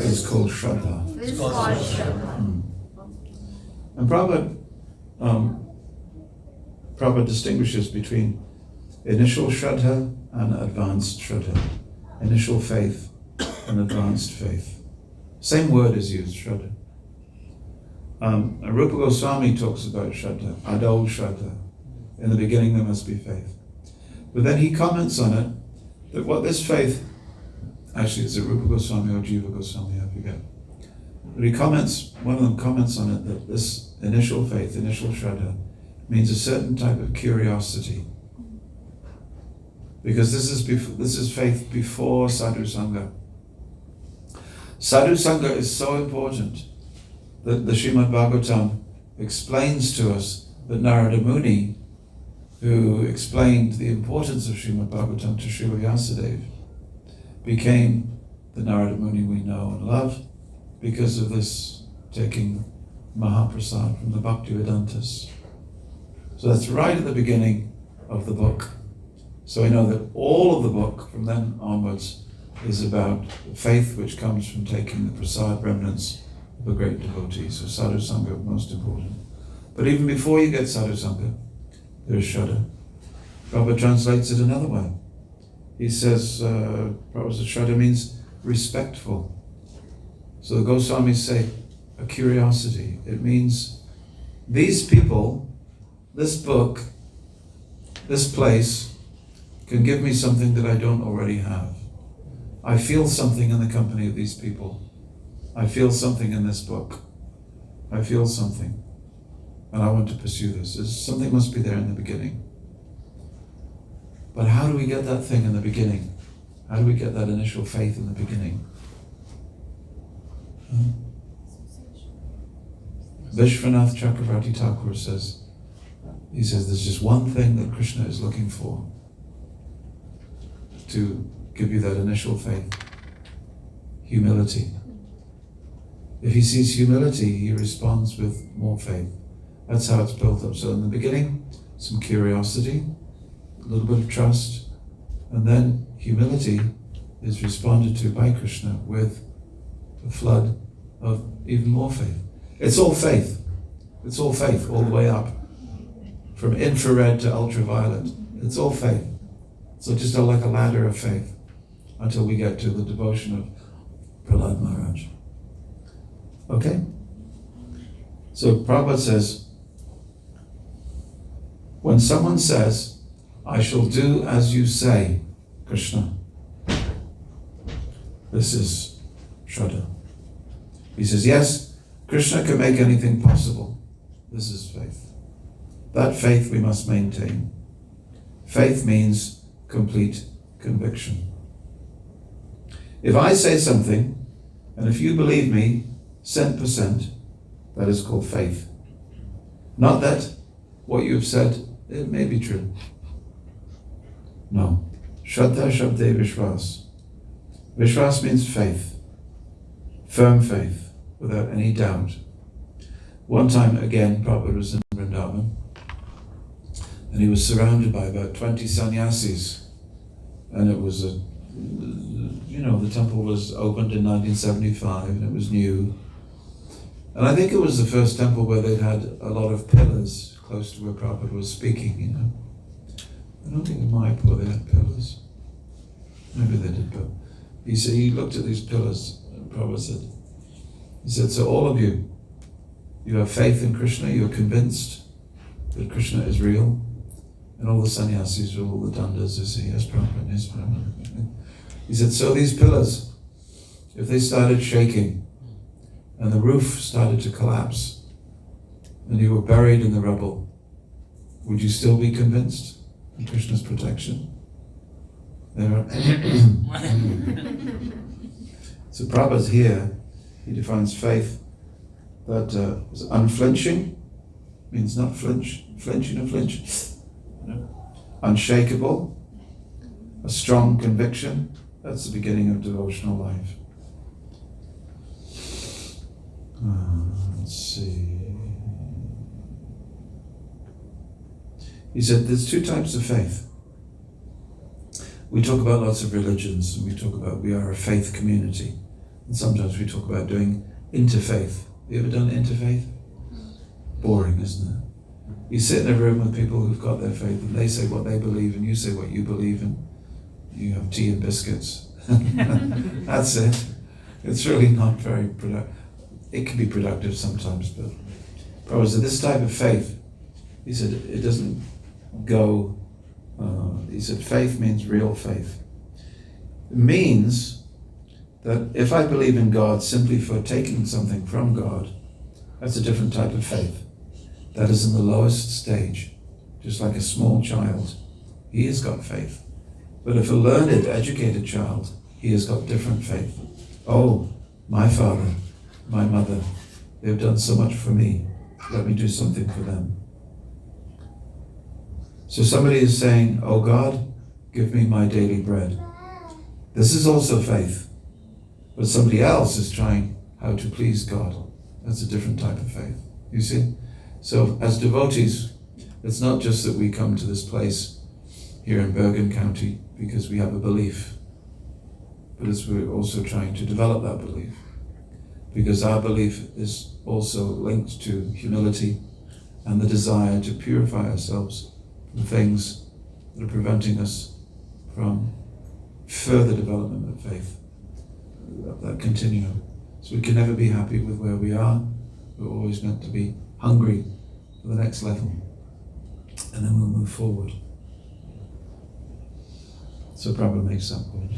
is called Shraddha. And Prabhupada distinguishes between initial Shraddha and advanced Shraddha. Initial faith and advanced faith. Same word is used, Shraddha. Rupa Goswami talks about Shraddha, Adol Shraddha. In the beginning there must be faith. But then he comments on it, that what this faith, actually is it Rupa Goswami or Jiva Goswami, I forget. But he comments, one of them comments on it, that this initial faith, initial Shraddha, means a certain type of curiosity. Because this is faith before Sadhu Sangha. Sadhu Sangha is so important that the Srimad Bhagavatam explains to us that Narada Muni, who explained the importance of Srimad Bhagavatam to Srila Vyasadeva, became the Narada Muni we know and love because of this taking Mahaprasad from the Bhaktivedantas. So that's right at the beginning of the book. So I know that all of the book from then onwards is about faith which comes from taking the prasad remnants of a great devotee. So Sadhu Sangha, most important. But even before you get Sadhu Sangha, there is Shraddha. Prabhupada translates it another way. He says, Prabhupada says Shraddha means respectful. So the Goswamis say a curiosity. It means these people, this book, this place, can give me something that I don't already have. I feel something in the company of these people. I feel something in this book. I feel something. And I want to pursue this. Something must be there in the beginning. But how do we get that thing in the beginning? How do we get that initial faith in the beginning? Vishwanath Chakravarti Thakur says, there's just one thing that Krishna is looking for to give you that initial faith. Humility. If he sees humility, he responds with more faith. That's how it's built up. So in the beginning, some curiosity, a little bit of trust, and then humility is responded to by Krishna with a flood of even more faith. It's all faith. It's all faith all the way up. From infrared to ultraviolet. It's all faith. So just like a ladder of faith until we get to the devotion of Prahlada Maharaj. Okay? So Prabhupada says, when someone says, I shall do as you say, Krishna, this is Shraddha. He says, yes, Krishna can make anything possible. This is faith. That faith we must maintain. Faith means complete conviction. If I say something, and if you believe me, %, that is called faith. Not that what you've said, it may be true. No. Shraddha Shabde Vishwas. Vishwas means faith. Firm faith, without any doubt. One time, again, Prabhupada was in Vrindavan, and he was surrounded by about 20 sannyasis. And it was the temple was opened in 1975, and it was new. And I think it was the first temple where they'd had a lot of pillars close to where Prabhupada was speaking, I don't think in Mayapur they had pillars. Maybe they did, but he said, he looked at these pillars, and Prabhupada said, so all of you have faith in Krishna, you're convinced that Krishna is real, and all the sannyasis, all the dandas, they say, yes, Prabhupada, yes, Prabhupada. He said, so these pillars, if they started shaking, and the roof started to collapse, and you were buried in the rubble, would you still be convinced of Krishna's protection? So Prabhupada's here, he defines faith that is unflinching, means not flinching or flinch, unshakable, a strong conviction. That's the beginning of devotional life. Let's see. He said there's 2 types of faith. We talk about lots of religions, and we talk about we are a faith community. And sometimes we talk about doing interfaith. You ever done interfaith? Boring, isn't it? You sit in a room with people who've got their faith, and they say what they believe, and you say what you believe, and you have tea and biscuits. That's it. It's really not very productive. It can be productive sometimes, but Prabhupada said this type of faith, he said it doesn't go, he said faith means real faith. It means that if I believe in God simply for taking something from God, that's a different type of faith. That is in the lowest stage, just like a small child. He has got faith. But if a learned, educated child, he has got different faith. Oh, my father, my mother, they've done so much for me. Let me do something for them. So somebody is saying, oh God, give me my daily bread. This is also faith. But somebody else is trying how to please God. That's a different type of faith. You see? So as devotees, it's not just that we come to this place here in Bergen County because we have a belief, but it's we're also trying to develop that belief. Because our belief is also linked to humility and the desire to purify ourselves from things that are preventing us from further development of faith, that continuum. So we can never be happy with where we are. We're always meant to be hungry for the next level, and then we'll move forward. So Prabhupada makes that point.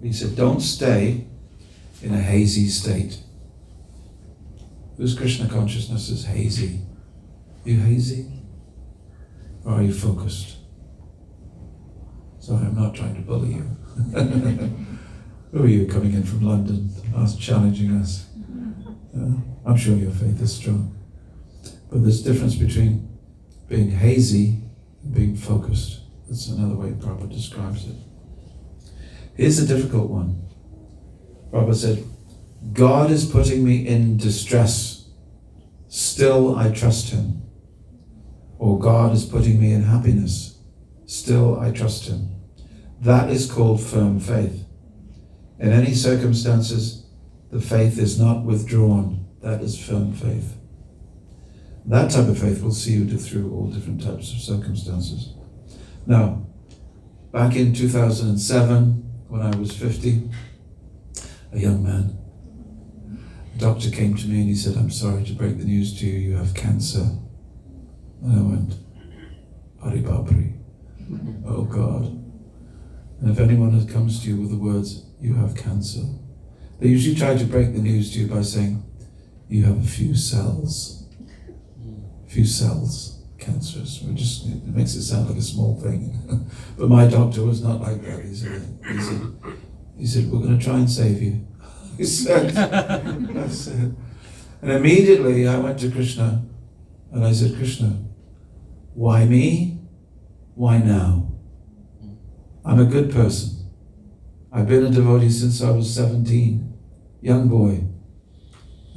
He said, don't stay in a hazy state. Whose Krishna consciousness is hazy? Are you hazy? Or are you focused? Sorry, I'm not trying to bully you. Who are you coming in from London, challenging us? I'm sure your faith is strong. But there's a difference between being hazy and being focused. That's another way Prabhupada describes it. Here's a difficult one. Prabhupada said, God is putting me in distress. Still I trust Him. Or God is putting me in happiness. Still I trust Him. That is called firm faith. In any circumstances, the faith is not withdrawn. That is firm faith. That type of faith will see you through all different types of circumstances. Now, back in 2007, when I was 50, a young man, a doctor came to me and he said, I'm sorry to break the news to you, you have cancer. And I went, Hari Babri, oh God. And if anyone comes to you with the words, you have cancer, They usually try to break the news to you by saying, you have a few cells. Few cells, cancerous. It makes it sound like a small thing. But my doctor was not like that. He said, we're going to try and save you. He said, and immediately I went to Krishna and I said, Krishna, why me? Why now? I'm a good person. I've been a devotee since I was 17, young boy.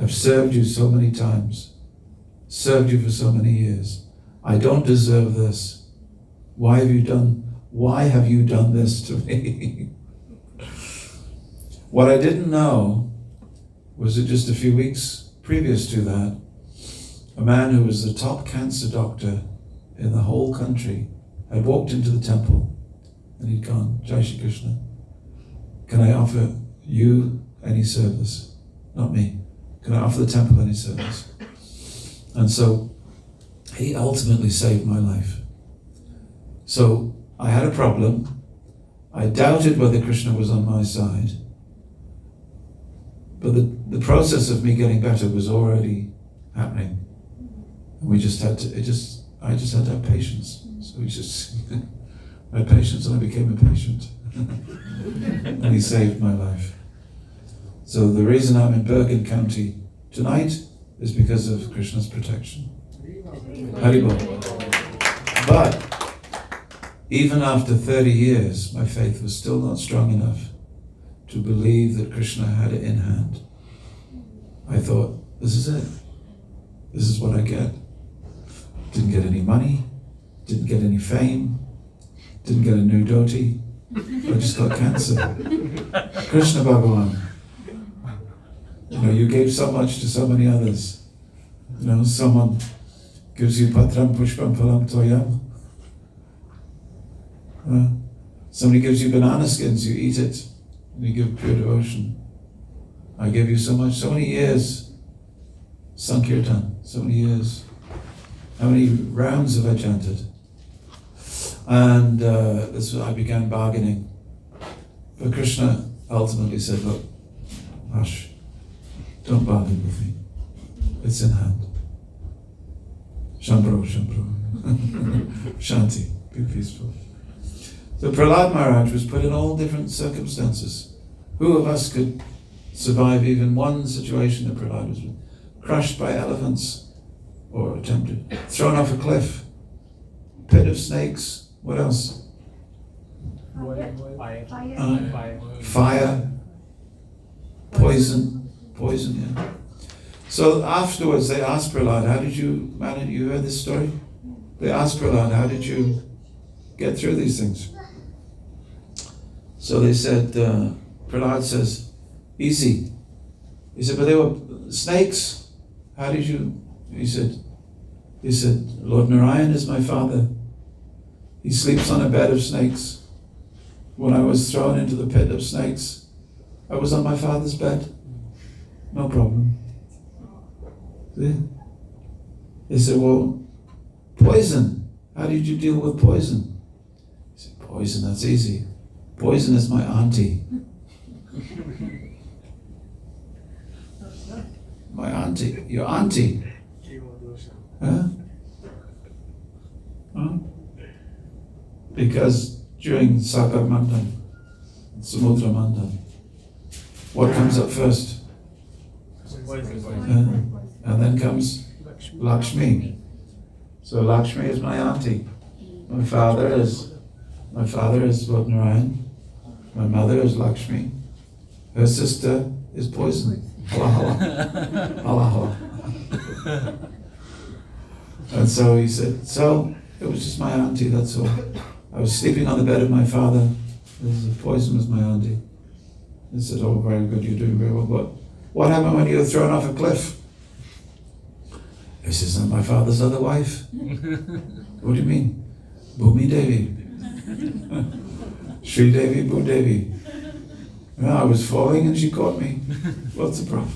I've served you so many times, served you for so many years. I don't deserve this. Why have you done this to me? What I didn't know was that just a few weeks previous to that, a man who was the top cancer doctor in the whole country had walked into the temple and he'd gone, Jai Shri Krishna, can I offer you any service? Not me. Can I offer the temple any service? And so he ultimately saved my life. So I had a problem. I doubted whether Krishna was on my side. But the process of me getting better was already happening. And I just had to have patience. So we just had patience and I became a patient. And he saved my life. So the reason I'm in Bergen County tonight is because of Krishna's protection. Haribol. But even after 30 years, my faith was still not strong enough to believe that Krishna had it in hand. I thought, this is it. This is what I get. Didn't get any money, didn't get any fame, didn't get a new dhoti. I just got cancer. Krishna Bhagavan. You gave so much to so many others. Someone gives you patram pushpam phalam toyam. Somebody gives you banana skins, you eat it, and you give pure devotion. I gave you so much, so many years. Sankirtan, so many years. How many rounds have I chanted? And I began bargaining. But Krishna ultimately said, look, hush, don't bargain with me. It's in hand. Shambro, Shambro. Shanti, be peaceful. So Prahlad Maharaj was put in all different circumstances. Who of us could survive even one situation that Prahlad was in? Crushed by elephants, or attempted, thrown off a cliff, pit of snakes, what else? Fire, poison, yeah. So afterwards they asked Prahlad, how did you manage, you heard this story? They asked Prahlad, how did you get through these things? So they said, Prahlad says, easy. He said, but they were snakes. How did you, he said, Lord Narayan is my father. He sleeps on a bed of snakes. When I was thrown into the pit of snakes, I was on my father's bed. No problem. See? They said, well, poison. How did you deal with poison? He said, poison, that's easy. Poison is my auntie. My auntie, your auntie. Huh? Because during Sagar Mandan, Samudra Mandan, what comes up first? And then comes Lakshmi. So Lakshmi is my auntie. My father is Lord Narayan. My mother is Lakshmi. Her sister is poison. Hala hala. Hala hala. And so he said, so it was just my auntie, that's all. I was sleeping on the bed of my father. The poison was my auntie. He said, oh, very good, you're doing very well. But what happened when you were thrown off a cliff? He says, not my father's other wife. What do you mean? Bhumi Devi. Sri Devi, Bhu Devi. Well, I was falling and she caught me. What's the problem?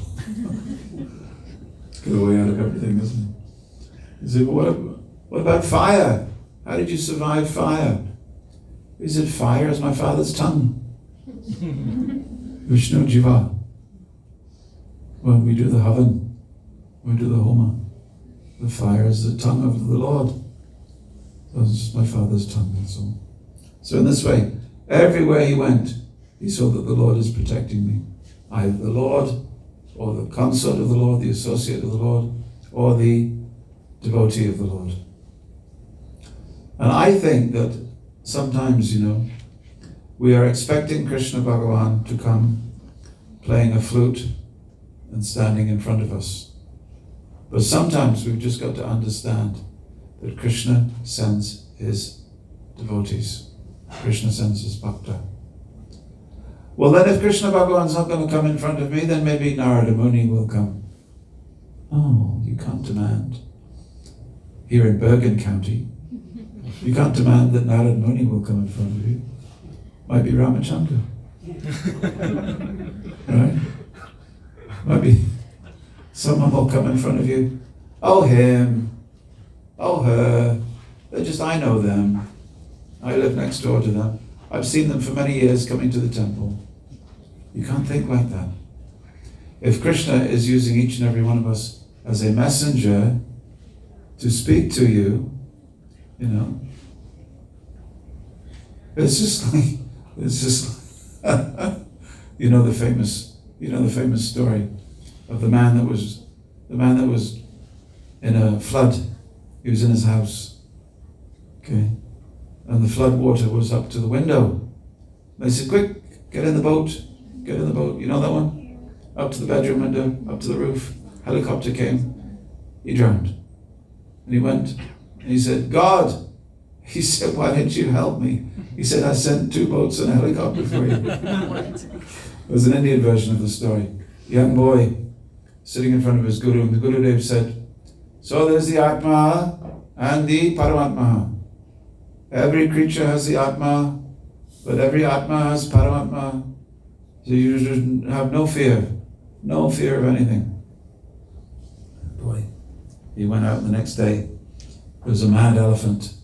Get a way out of everything, isn't it? He said, well, what about fire? How did you survive fire? He said, fire is my father's tongue. Vishnu Jiva. when we do the havan, when we do the homa, the fire is the tongue of the Lord. That's my father's tongue, that's all. So in this way, everywhere he went, he saw that the Lord is protecting me. Either the Lord, or the consort of the Lord, the associate of the Lord, or the devotee of the Lord. And I think that sometimes, we are expecting Krishna Bhagavan to come playing a flute and standing in front of us. But sometimes we've just got to understand that Krishna sends his devotees. Krishna sends his bhakta. Well, then if Krishna Bhagavan's not going to come in front of me, then maybe Narada Muni will come. Oh, you can't demand. Here in Bergen County, you can't demand that Narada Muni will come in front of you. Might be Ramachandra. Right? Might be someone will come in front of you. Oh, him. Oh, her. I know them. I live next door to them. I've seen them for many years coming to the temple. You can't think like that. If Krishna is using each and every one of us as a messenger to speak to you, it's just like the famous story of the man that was in a flood. He was in his house, okay, and the flood water was up to the window. They said, "Quick, get in the boat, get in the boat." You know that one? Up to the bedroom window, up to the roof. Helicopter came. He drowned, and he went, and he said, "God." He said, "Why didn't you help me?" He said, "I sent 2 boats and a helicopter for you." It was an Indian version of the story. Young boy sitting in front of his guru, and the Gurudev said, "So there's the Atma and the Paramatma. Every creature has the Atma, but every Atma has Paramatma. So you should have no fear of anything." Boy, he went out the next day. There was a mad elephant.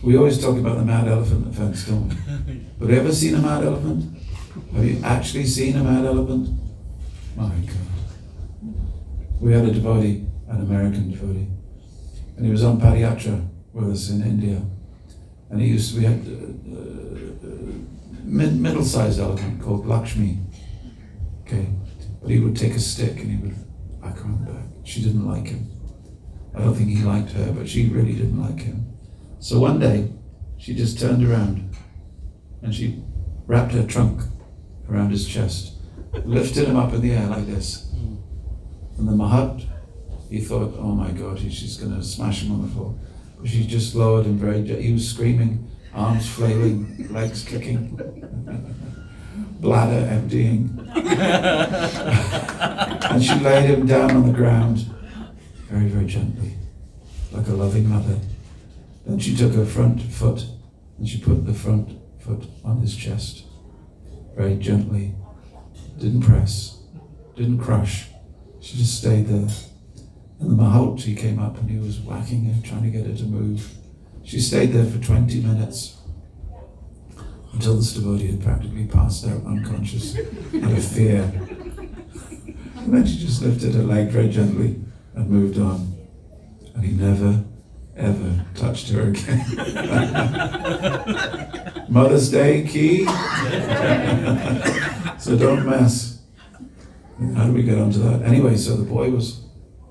We always talk about the mad elephant offense, don't we? But have you ever seen a mad elephant? Have you actually seen a mad elephant? My God. We had a devotee, an American devotee, and he was on Padayatra with us in India. And we had a middle-sized elephant called Lakshmi. Okay, but he would take a stick and he would whack her on the back. She didn't like him. I don't think he liked her, but she really didn't like him. So one day, she just turned around and she wrapped her trunk around his chest, lifted him up in the air like this. And the Mahat, he thought, oh my God, she's going to smash him on the floor. But she just lowered him he was screaming, arms flailing, legs kicking, bladder emptying. And she laid him down on the ground, very, very gently, like a loving mother. Then she took her front foot and she put the front foot on his chest, very gently. Didn't press, didn't crush. She just stayed there. And the Mahout, he came up and he was whacking her, trying to get her to move. She stayed there for 20 minutes until this devotee had practically passed out unconscious out of fear. And then she just lifted her leg very gently and moved on. And he never, ever touched her again. Mother's Day key. So don't mess. How do we get onto that? Anyway, so the boy was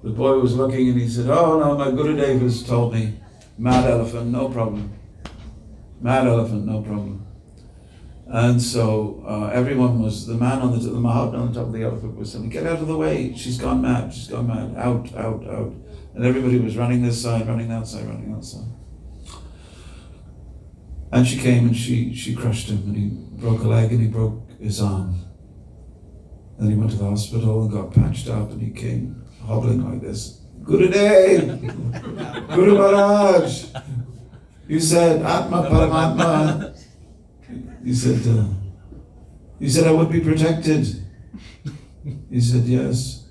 looking and he said, "Oh no, my Gurudev has told me, mad elephant, no problem. Mad elephant, no problem." And so everyone was, the man on the Mahat on the top of the elephant was saying, "Get out of the way, she's gone mad, out. And everybody was running this side, running that side, running that side. And she came and she crushed him and he broke a leg and he broke his arm. Then he went to the hospital and got patched up and he came hobbling like this. "Gurudev, Guru Maharaj, you said Atma Paramatma. You said I would be protected." He said, "Yes."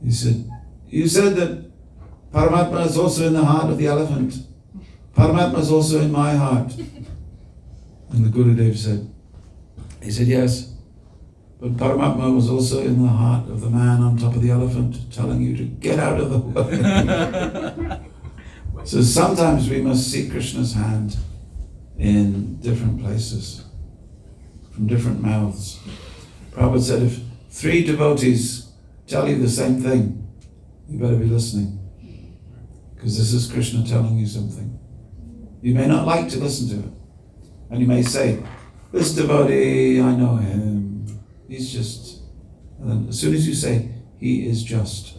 He said, "You said that Paramatma is also in the heart of the elephant. Paramatma is also in my heart." And the Gurudev said, "Yes, But Paramatma was also in the heart of the man on top of the elephant, telling you to get out of the way. So sometimes we must see Krishna's hand in different places, from different mouths. Prabhupada said, if 3 devotees tell you the same thing, you better be listening. Because this is Krishna telling you something. You may not like to listen to it. And you may say, this devotee, I know him. He's just... And then as soon as you say, he is just,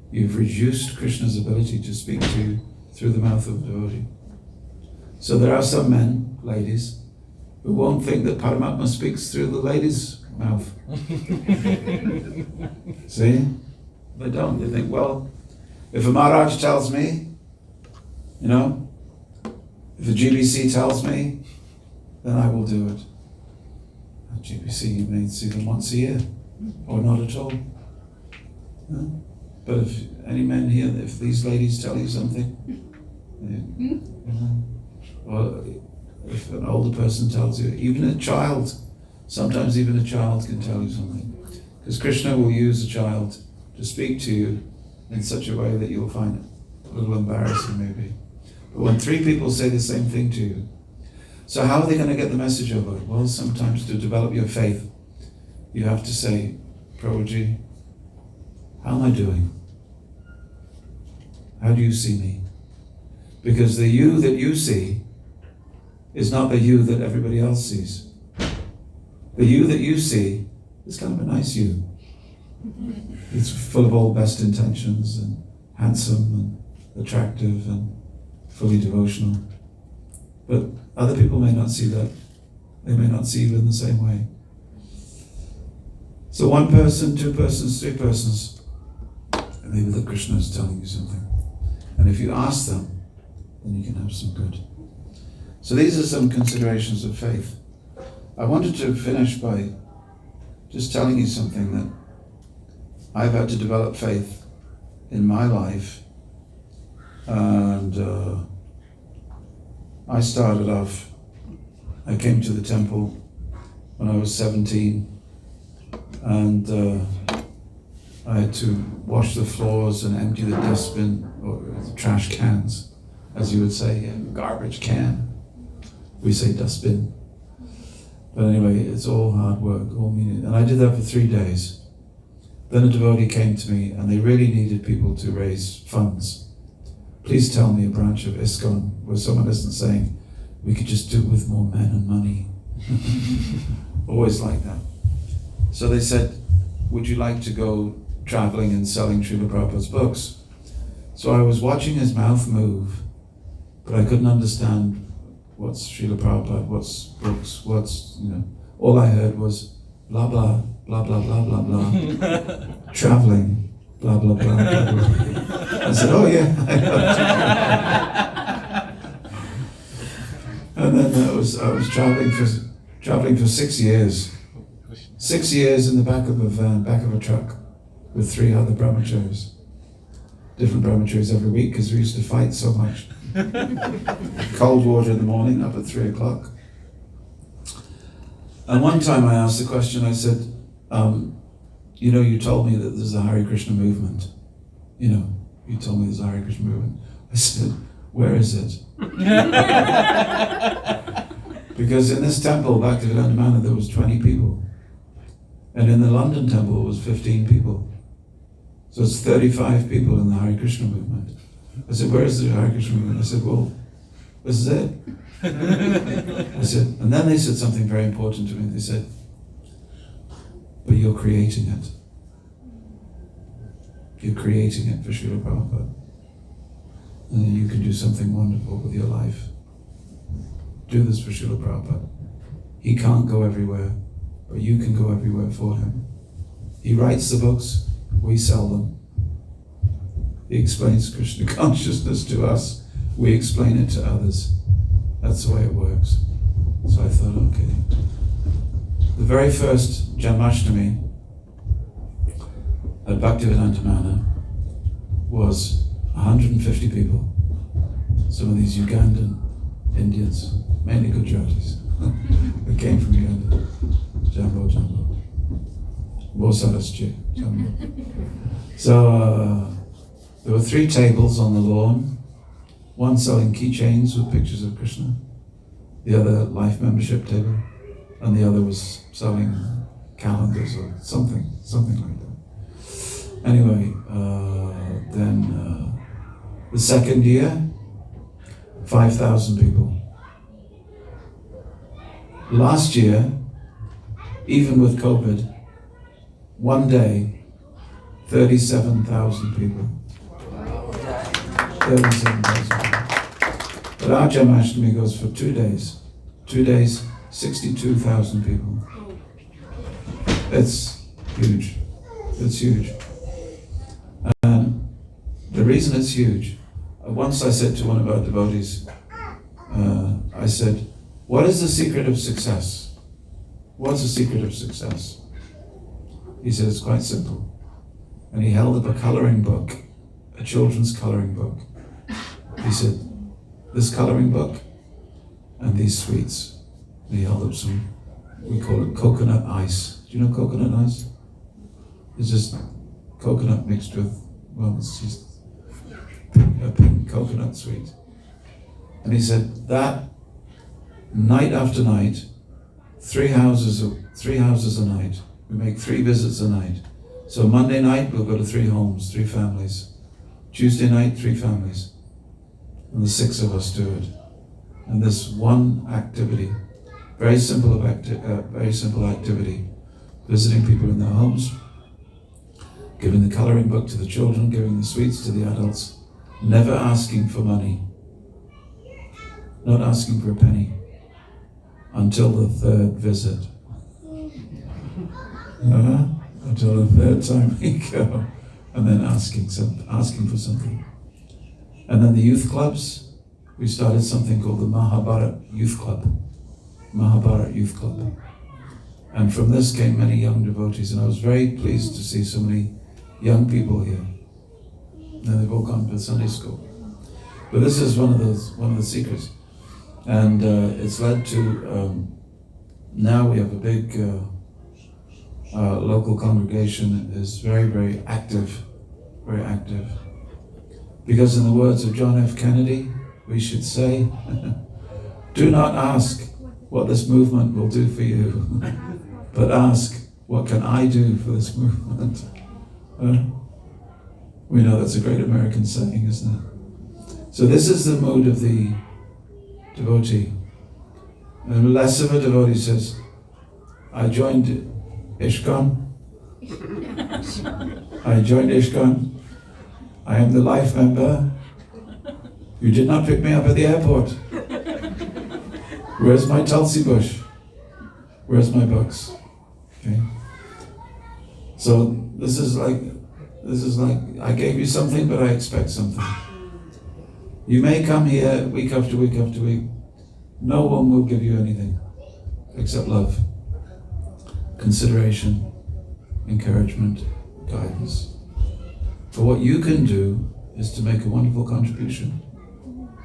you've reduced Krishna's ability to speak to you through the mouth of a devotee. So there are some men, ladies, who won't think that Paramatma speaks through the lady's mouth. See? They don't. They think, well, if a Maharaj tells me, you know, if a GBC tells me, then I will do it. At GBC, you may see them once a year, or not at all. Yeah? But if any men here, if these ladies tell you something, or if an older person tells you, even a child, sometimes even a child can tell you something. Because Krishna will use a child to speak to you in such a way that you'll find it a little embarrassing maybe. But when 3 people say the same thing to you, so how are they going to get the message over? Well, sometimes to develop your faith, you have to say, Prabhuji, how am I doing? How do you see me? Because the you that you see is not the you that everybody else sees. The you that you see is kind of a nice you. It's full of all best intentions and handsome and attractive and fully devotional. But other people may not see that. They may not see you in the same way. So 1 person, 2 persons, 3 persons, maybe the Krishna is telling you something. And if you ask them, then you can have some good. So these are some considerations of faith. I wanted to finish by just telling you something that I've had to develop faith in my life. And I started off, I came to the temple when I was 17, and I had to wash the floors and empty the dustbin, or the trash cans, as you would say, a garbage can. We say dustbin. But anyway, it's all hard work, all meaning. And I did that for 3 days. Then a devotee came to me, and they really needed people to raise funds. Please tell me a branch of ISKCON where someone isn't saying, we could just do with more men and money. Always like that. So they said, would you like to go traveling and selling Srila Prabhupada's books? So I was watching his mouth move, but I couldn't understand what's Srila Prabhupada, what's books, what's, all I heard was blah, blah, blah, blah, blah, blah, blah, traveling, blah, blah, blah, blah, blah. I said, oh yeah, I know. And then I was traveling for 6 years. 6 years in the back of a van, back of a truck, with 3 other brahmacharis. Different brahmacharis every week, because we used to fight so much. Cold water in the morning, up at 3 o'clock. And one time I asked the question, I said, you told me that there's a Hare Krishna movement. You told me there's a Hare Krishna movement. I said, where is it? Because in this temple, Bhaktivedanta Manor, there was 20 people. And in the London temple, it was 15 people. So it's 35 people in the Hare Krishna movement. I said, where is the Hare Krishna movement? I said, well, this is it. I said, and then they said something very important to me. They said, but you're creating it. You're creating it for Srila Prabhupada. And then you can do something wonderful with your life. Do this for Srila Prabhupada. He can't go everywhere, but you can go everywhere for him. He writes the books, we sell them. He explains Krishna consciousness to us, we explain it to others. That's the way it works. So I thought, okay. The very first Janmashtami at Bhaktivedanta Manor was 150 people. Some of these Ugandan Indians, mainly Gujaratis, that came from Uganda. Jambo. So there were 3 tables on the lawn, one selling keychains with pictures of Krishna, the other life membership table, and the other was selling calendars or something like that. Anyway, then the second year, 5,000 people. Last year, even with COVID, one day, 37,000 people. 37,000 people. But our Janmashtami goes for 2 days. 2 days, 62,000 people. It's huge. It's huge. And the reason it's huge, once I said to one of our devotees, I said, what is the secret of success? What's the secret of success? He said, it's quite simple. And he held up a coloring book, a children's coloring book. He said, this coloring book and these sweets. And he held up some, we call it coconut ice. Do you know coconut ice? It's just coconut mixed with, well, it's just a pink coconut sweet. And he said, that night after night, 3 houses a night. We make 3 visits a night. So Monday night, we'll go to 3 homes, 3 families. Tuesday night, 3 families. And the 6 of us do it. And this one activity, very simple activity, visiting people in their homes, giving the coloring book to the children, giving the sweets to the adults, never asking for money, not asking for a penny, until the 3rd visit. Until the 3rd time we go, and then asking for something. And then the youth clubs, we started something called the Mahabharata Youth Club. And from this came many young devotees, and I was very pleased to see so many young people here. And they've all gone to Sunday school. But this is one of the secrets. And it's led to, now we have a big local congregation is very, very active. Because in the words of John F. Kennedy, we should say, do not ask what this movement will do for you, but ask, what can I do for this movement? We know that's a great American saying, isn't it? So this is the mood of the devotee. And less of a devotee says, I joined ISKCON. I am the life member. You did not pick me up at the airport. Where's my Tulsi bush? Where's my books? Okay. So this is like I gave you something, but I expect something. You may come here week after week after week. No one will give you anything except love, consideration, encouragement, guidance. But what you can do is to make a wonderful contribution.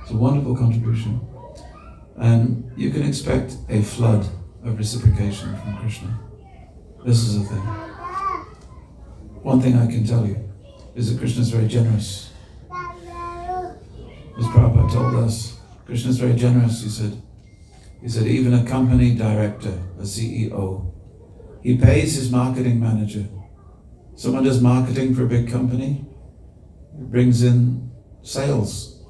It's a wonderful contribution. And you can expect a flood of reciprocation from Krishna. This is the thing. One thing I can tell you is that Krishna is very generous. As Prabhupada told us, Krishna is very generous, he said even a company director, a CEO, he pays his marketing manager. Someone does marketing for a big company, it brings in sales.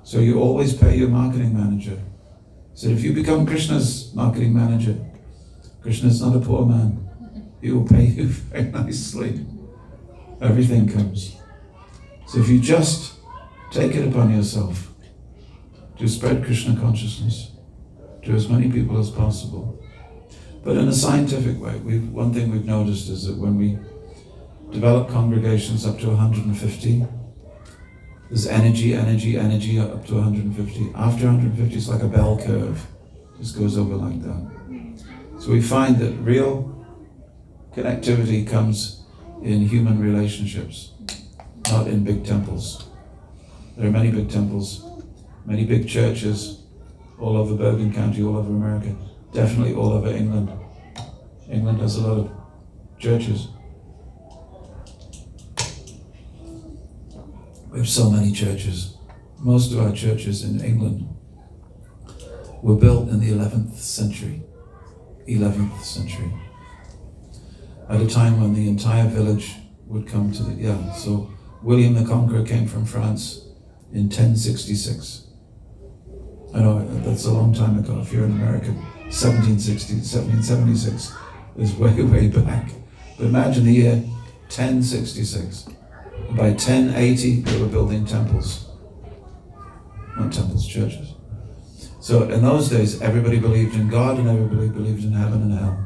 So you always pay your marketing manager. So if you become Krishna's marketing manager, Krishna is not a poor man. He will pay you very nicely. Everything comes. So if you just take it upon yourself to spread Krishna consciousness to as many people as possible. But in a scientific way, one thing we've noticed is that when we develop congregations up to 150, there's energy up to 150. After 150, it's like a bell curve. It just goes over like that. So we find that real connectivity comes in human relationships, not in big temples. There are many big temples, many big churches all over Bergen County, all over America, definitely all over England. England has a lot of churches. We have so many churches. Most of our churches in England were built in the 11th century. 11th century. At a time when the entire village would come to the, so William the Conqueror came from France in 1066. I know that's a long time ago if you're an American. 1776 is way, way back. But imagine the year 1066. By 1080, they were building temples. Not temples, churches. So in those days, everybody believed in God and everybody believed in heaven and hell.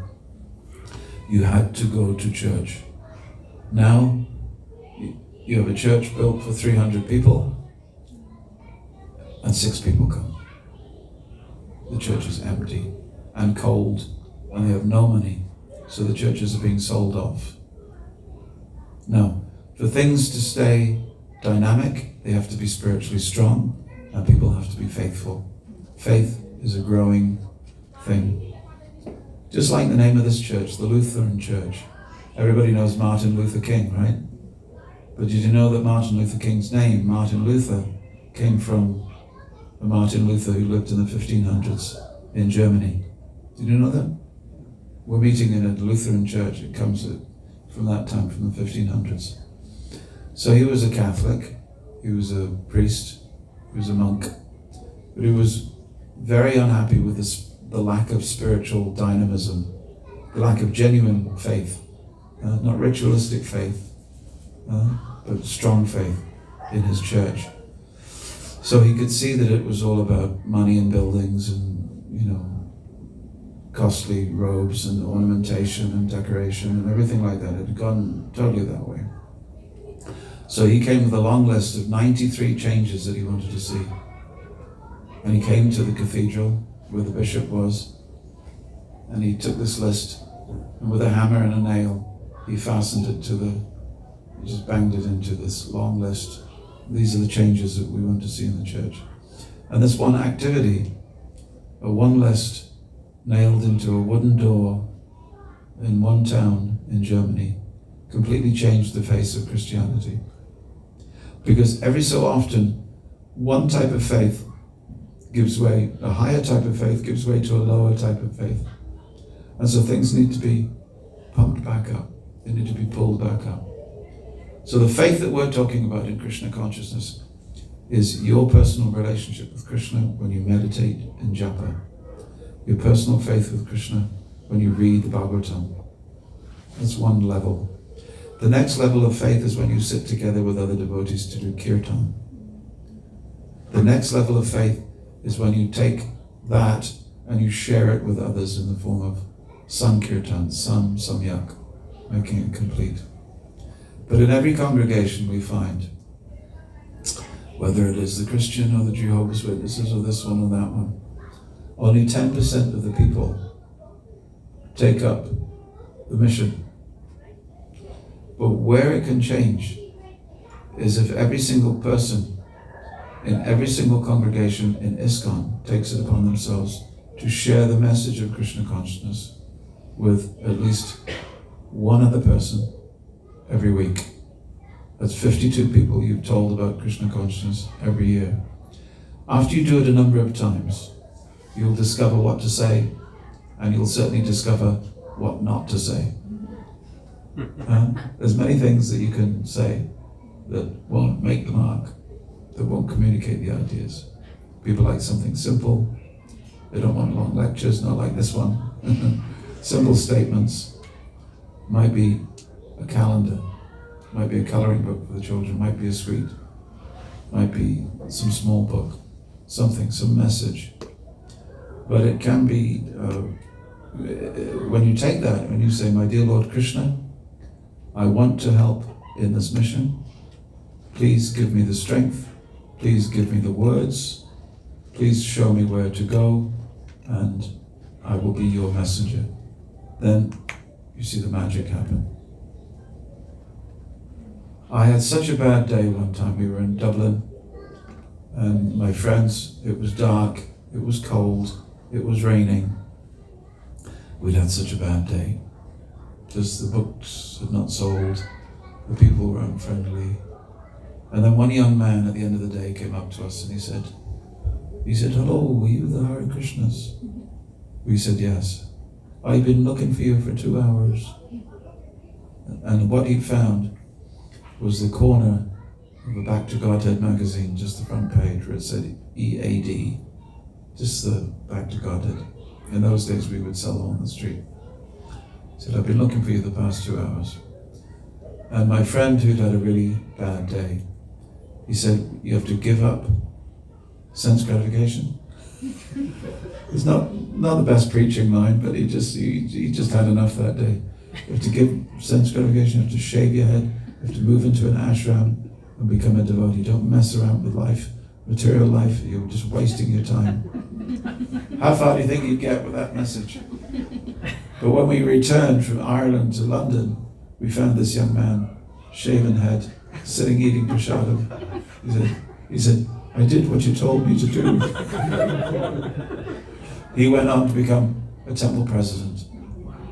You had to go to church. Now, you have a church built for 300 people and 6 people come. The church is empty and cold and they have no money. So the churches are being sold off. Now, for things to stay dynamic, they have to be spiritually strong and people have to be faithful. Faith is a growing thing. Just like the name of this church, the Lutheran Church. Everybody knows Martin Luther King, right? But did you know that Martin Luther King's name, Martin Luther, came from a Martin Luther who lived in the 1500s in Germany? Did you know that? We're meeting in a Lutheran church. It comes from that time, from the 1500s. So he was a Catholic, he was a priest, he was a monk, but he was very unhappy with the lack of spiritual dynamism, the lack of genuine faith, not ritualistic faith, but strong faith in his church. So he could see that it was all about money and buildings and, costly robes and ornamentation and decoration and everything like that. It had gone totally that way. So he came with a long list of 93 changes that he wanted to see. And he came to the cathedral where the bishop was, and he took this list, and with a hammer and a nail, he fastened it he just banged it into this long list. These are the changes that we want to see in the church. And this one activity, one list nailed into a wooden door in one town in Germany, completely changed the face of Christianity. Because every so often, one type of faith gives way, a higher type of faith gives way to a lower type of faith. And so things need to be pumped back up. They need to be pulled back up. So the faith that we're talking about in Krishna consciousness is your personal relationship with Krishna when you meditate in japa. Your personal faith with Krishna when you read the Bhagavatam. That's one level. The next level of faith is when you sit together with other devotees to do kirtan. The next level of faith is when you take that and you share it with others in the form of sankirtan, samyak, making it complete. But in every congregation we find, whether it is the Christian or the Jehovah's Witnesses or this one or that one, only 10% of the people take up the mission. But where it can change is if every single person in every single congregation in ISKCON takes it upon themselves to share the message of Krishna consciousness with at least one other person every week. That's 52 people you've told about Krishna consciousness every year. After you do it a number of times, you'll discover what to say, and you'll certainly discover what not to say. There's many things that you can say that won't make the mark, that won't communicate the ideas. People like something simple. They don't want long lectures, not like this one. Simple statements. Might be a calendar, might be a coloring book for the children, might be a sweet, might be some small book, something, some message. But it can be, when you take that, when you say, my dear Lord Krishna, I want to help in this mission. Please give me the strength. Please give me the words. Please show me where to go, and I will be your messenger. Then you see the magic happen. I had such a bad day one time. We were in Dublin, and my friends, it was dark, it was cold, it was raining. We'd had such a bad day. because the books had not sold, the people were unfriendly. And then one young man at the end of the day came up to us and he said, "Hello, were you the Hare Krishnas?" We said, "Yes. I've been looking for you for 2 hours." And what he found was the corner of a Back to Godhead magazine, just the front page where it said EAD, just the Back to Godhead. In those days we would sell them on the street. He said, "I've been looking for you the past 2 hours." And my friend who'd had a really bad day, he said, "You have to give up sense gratification." It's not the best preaching line, but he just had enough that day. You have to give sense gratification, you have to shave your head, you have to move into an ashram and become a devotee. Don't mess around with life, material life, you're just wasting your time. How far do you think you'd get with that message? But when we returned from Ireland to London, we found this young man, shaven head, sitting eating prasadam. He said, "I did what you told me to do." He went on to become a temple president.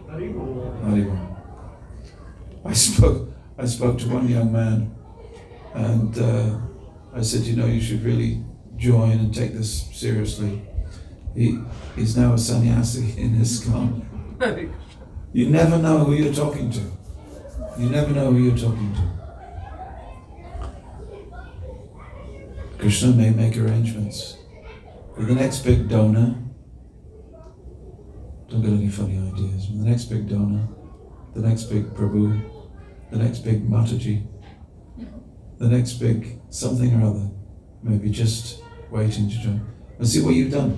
Haribol. I spoke to one young man, and I said, "You should really join and take this seriously." He's now a sannyasi in ISKCON. You never know who you're talking to. You never know who you're talking to. Krishna may make arrangements for the next big donor. Don't get any funny ideas. The next big donor, the next big Prabhu, the next big Mataji, the next big something or other, maybe just waiting to join. And see what you've done.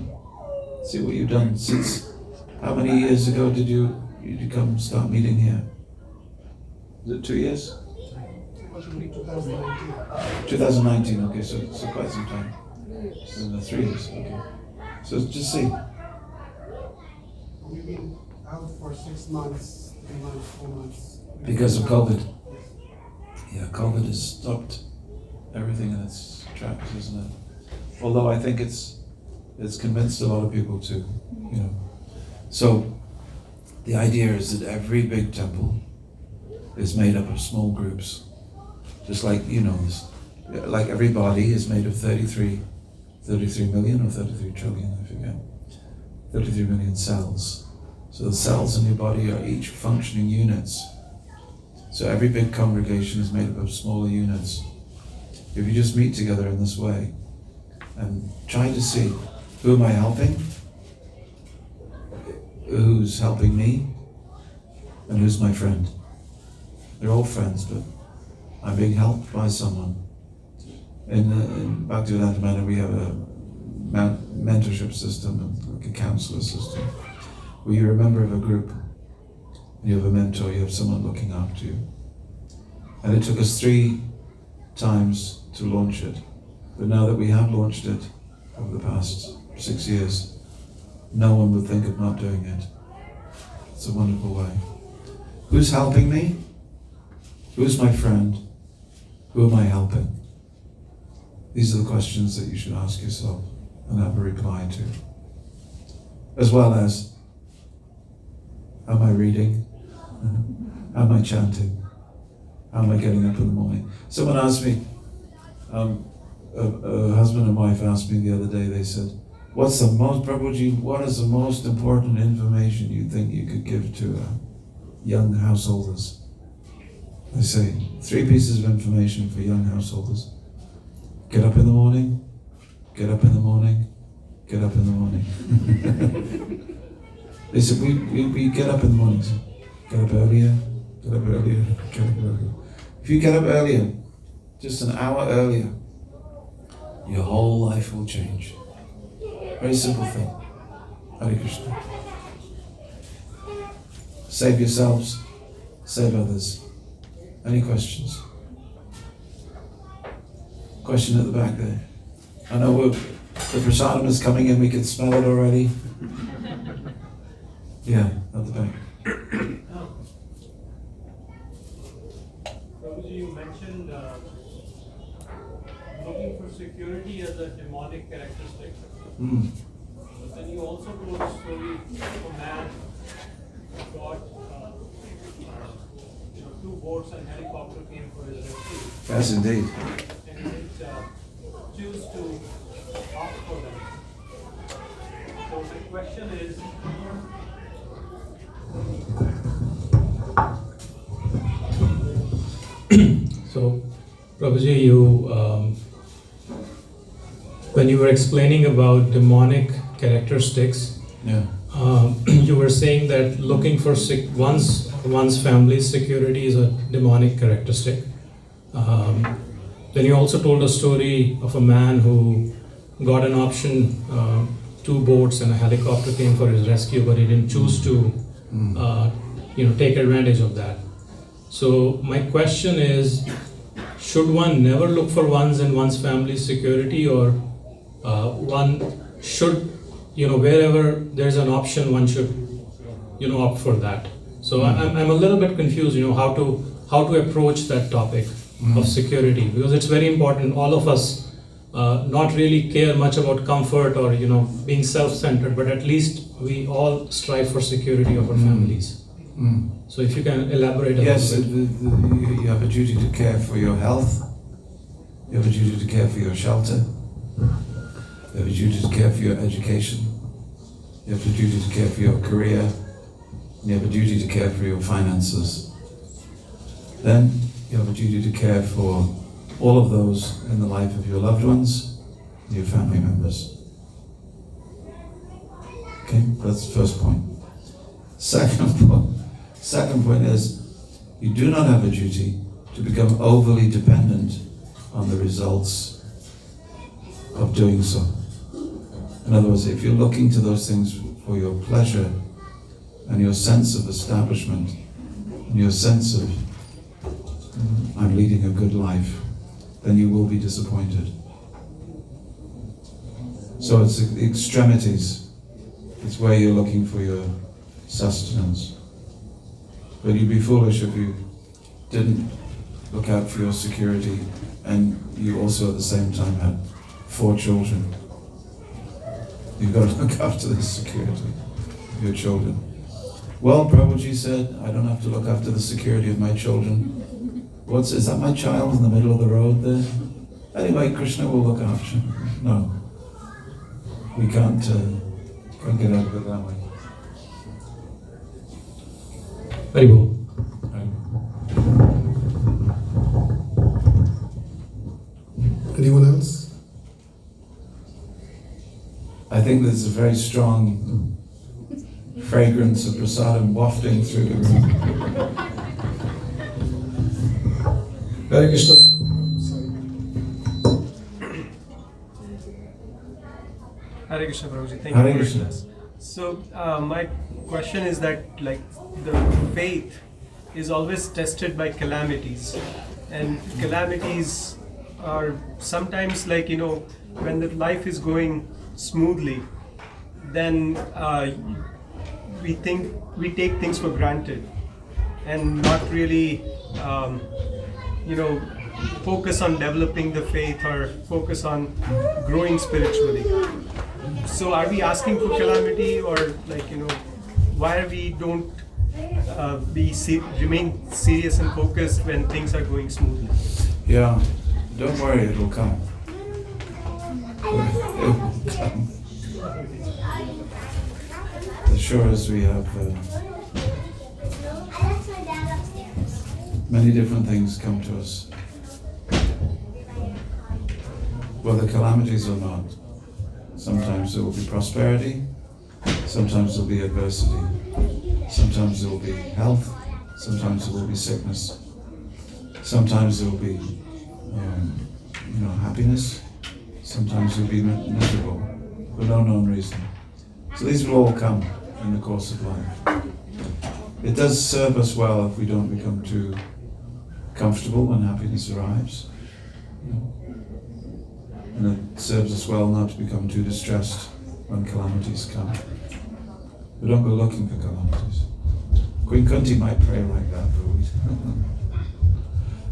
See what you've done since. How many years ago did you come start meeting here? Is it 2 years? Possibly 2019. 2019, okay, so quite some time. So 3 years, okay. So just see. We've been out for 6 months, 3 months, 4 months. Because of COVID. Yeah, COVID has stopped everything in its tracks, isn't it? Although I think it's convinced a lot of people too, So the idea is that every big temple is made up of small groups. Just like, like every body is made of 33 million or 33 trillion, I forget. 33 million cells. So the cells in your body are each functioning units. So every big congregation is made up of smaller units. If you just meet together in this way and try to see, who am I helping? Who's helping me? And who's my friend? They're all friends, but I'm being helped by someone. In Bhaktivedanta Manor, we have a mentorship system, like a counselor system, where you're a member of a group, you have a mentor, you have someone looking after you. And it took us 3 times to launch it. But now that we have launched it over the past 6 years, no one would think of not doing it. It's a wonderful way. Who's helping me? Who's my friend? Who am I helping? These are the questions that you should ask yourself and have a reply to. As well as, how am I reading? How am I chanting? How am I getting up in the morning? Someone asked me, a husband and wife asked me the other day, they said, Prabhuji, what is the most important information you think you could give to young householders? I say, 3 pieces of information for young householders. Get up in the morning, get up in the morning, get up in the morning. They said, we get up in the morning. So, get up earlier, get up earlier, get up earlier. If you get up earlier, just an hour earlier, your whole life will change. Very simple thing. Hare Krishna. Save yourselves, save others. Any questions? Question at the back there. I know the prasadam is coming in, we can smell it already. Yeah, at the back. Prabhuji, you mentioned looking for security as a demonic characteristic. But then you also told a story of a man who got two boats and helicopter came for his rescue. Yes, indeed. And he didn't choose to opt for them. So the question is, so, Prabhuji, when you were explaining about demonic characteristics, Yeah. You were saying that looking for one's family's security is a demonic characteristic. Then you also told a story of a man who got an option, two boats and a helicopter came for his rescue, but he didn't choose to, take advantage of that. So my question is, should one never look for one's family's security, or one should, wherever there's an option, one should, opt for that? So I'm a little bit confused, how to approach that topic of security, because it's very important. All of us not really care much about comfort or being self-centered, but at least we all strive for security of our families. So if you can elaborate a Yes, little bit. you have a duty to care for your health. You have a duty to care for your shelter. You have a duty to care for your education. You have a duty to care for your career. And you have a duty to care for your finances. Then you have a duty to care for all of those in the life of your loved ones, and your family members. Okay, that's the first point. Second point is, you do not have a duty to become overly dependent on the results of doing so. In other words, if you're looking to those things for your pleasure and your sense of establishment and your sense of I'm leading a good life, then you will be disappointed. So it's the extremities. It's where you're looking for your sustenance. But you'd be foolish if you didn't look out for your security and you also at the same time had 4 children. You've got to look after the security of your children. Well, Prabhuji said, I don't have to look after the security of my children. Is that my child in the middle of the road there? Anyway, Krishna will look after him. No. We can't get out of it that way. Very well. Anyone else? I think there's a very strong fragrance of prasadam wafting through the room. Hare Krishna. Hare Krishna, Prabhuji. Thank Hare you for Krishna. this. So, my question is that, the faith is always tested by calamities, and calamities are sometimes when the life is going smoothly, then we take things for granted and not really focus on developing the faith or focus on growing spiritually. So are we asking for calamity, or why we don't remain serious and focused when things are going smoothly? Yeah, don't worry, it'll come. It will come. As sure as we have many different things come to us, whether calamities or not. Sometimes there will be prosperity, sometimes there will be adversity, sometimes there will be health, sometimes there will be sickness, sometimes there will be happiness, sometimes you'll be miserable for no known reason. So these will all come in the course of life. It does serve us well if we don't become too comfortable when happiness arrives. And it serves us well not to become too distressed when calamities come. We don't go looking for calamities. Queen Kunti might pray like that for a week.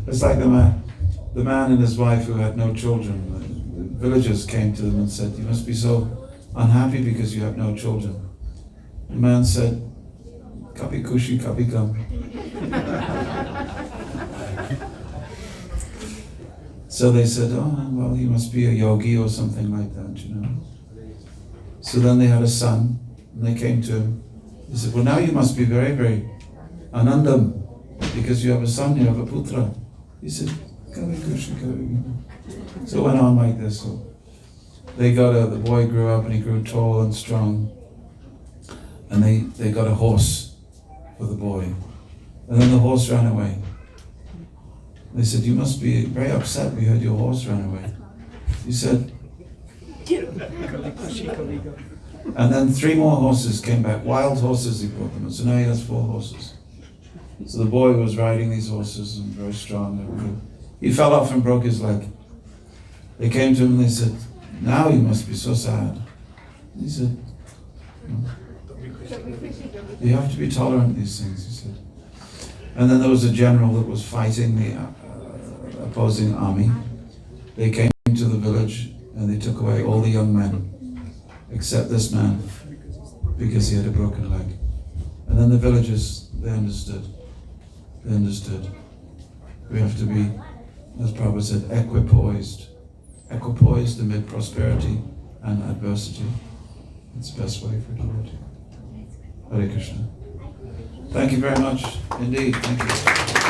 It's like the man and his wife who had no children. The villagers came to them and said, you must be so unhappy because you have no children. The man said, Kapi kushi, kapi gum. So they said, oh, well, he must be a yogi or something like that, you know. So then they had a son, and they came to him. He said, well, now you must be very, very anandam, because you have a son, you have a putra. He said, Kali Krishna, Kali. So it went on like this. So the boy grew up and he grew tall and strong. And they got a horse for the boy. And then the horse ran away. They said, you must be very upset, we heard your horse ran away. He said, and then 3 more horses came back, wild horses he brought them. And so now he has 4 horses. So the boy was riding these horses and very strong. And he fell off and broke his leg. They came to him and they said, now you must be so sad. He said, you have to be tolerant of these things, he said. And then there was a general that was fighting the opposing army. They came to the village and they took away all the young men except this man because he had a broken leg. And then the villagers, they understood. They understood. We have to be, as Prabhupada said, equipoised amid prosperity and adversity. It's the best way for devotee. Hare Krishna. Thank you very much indeed. Thank you.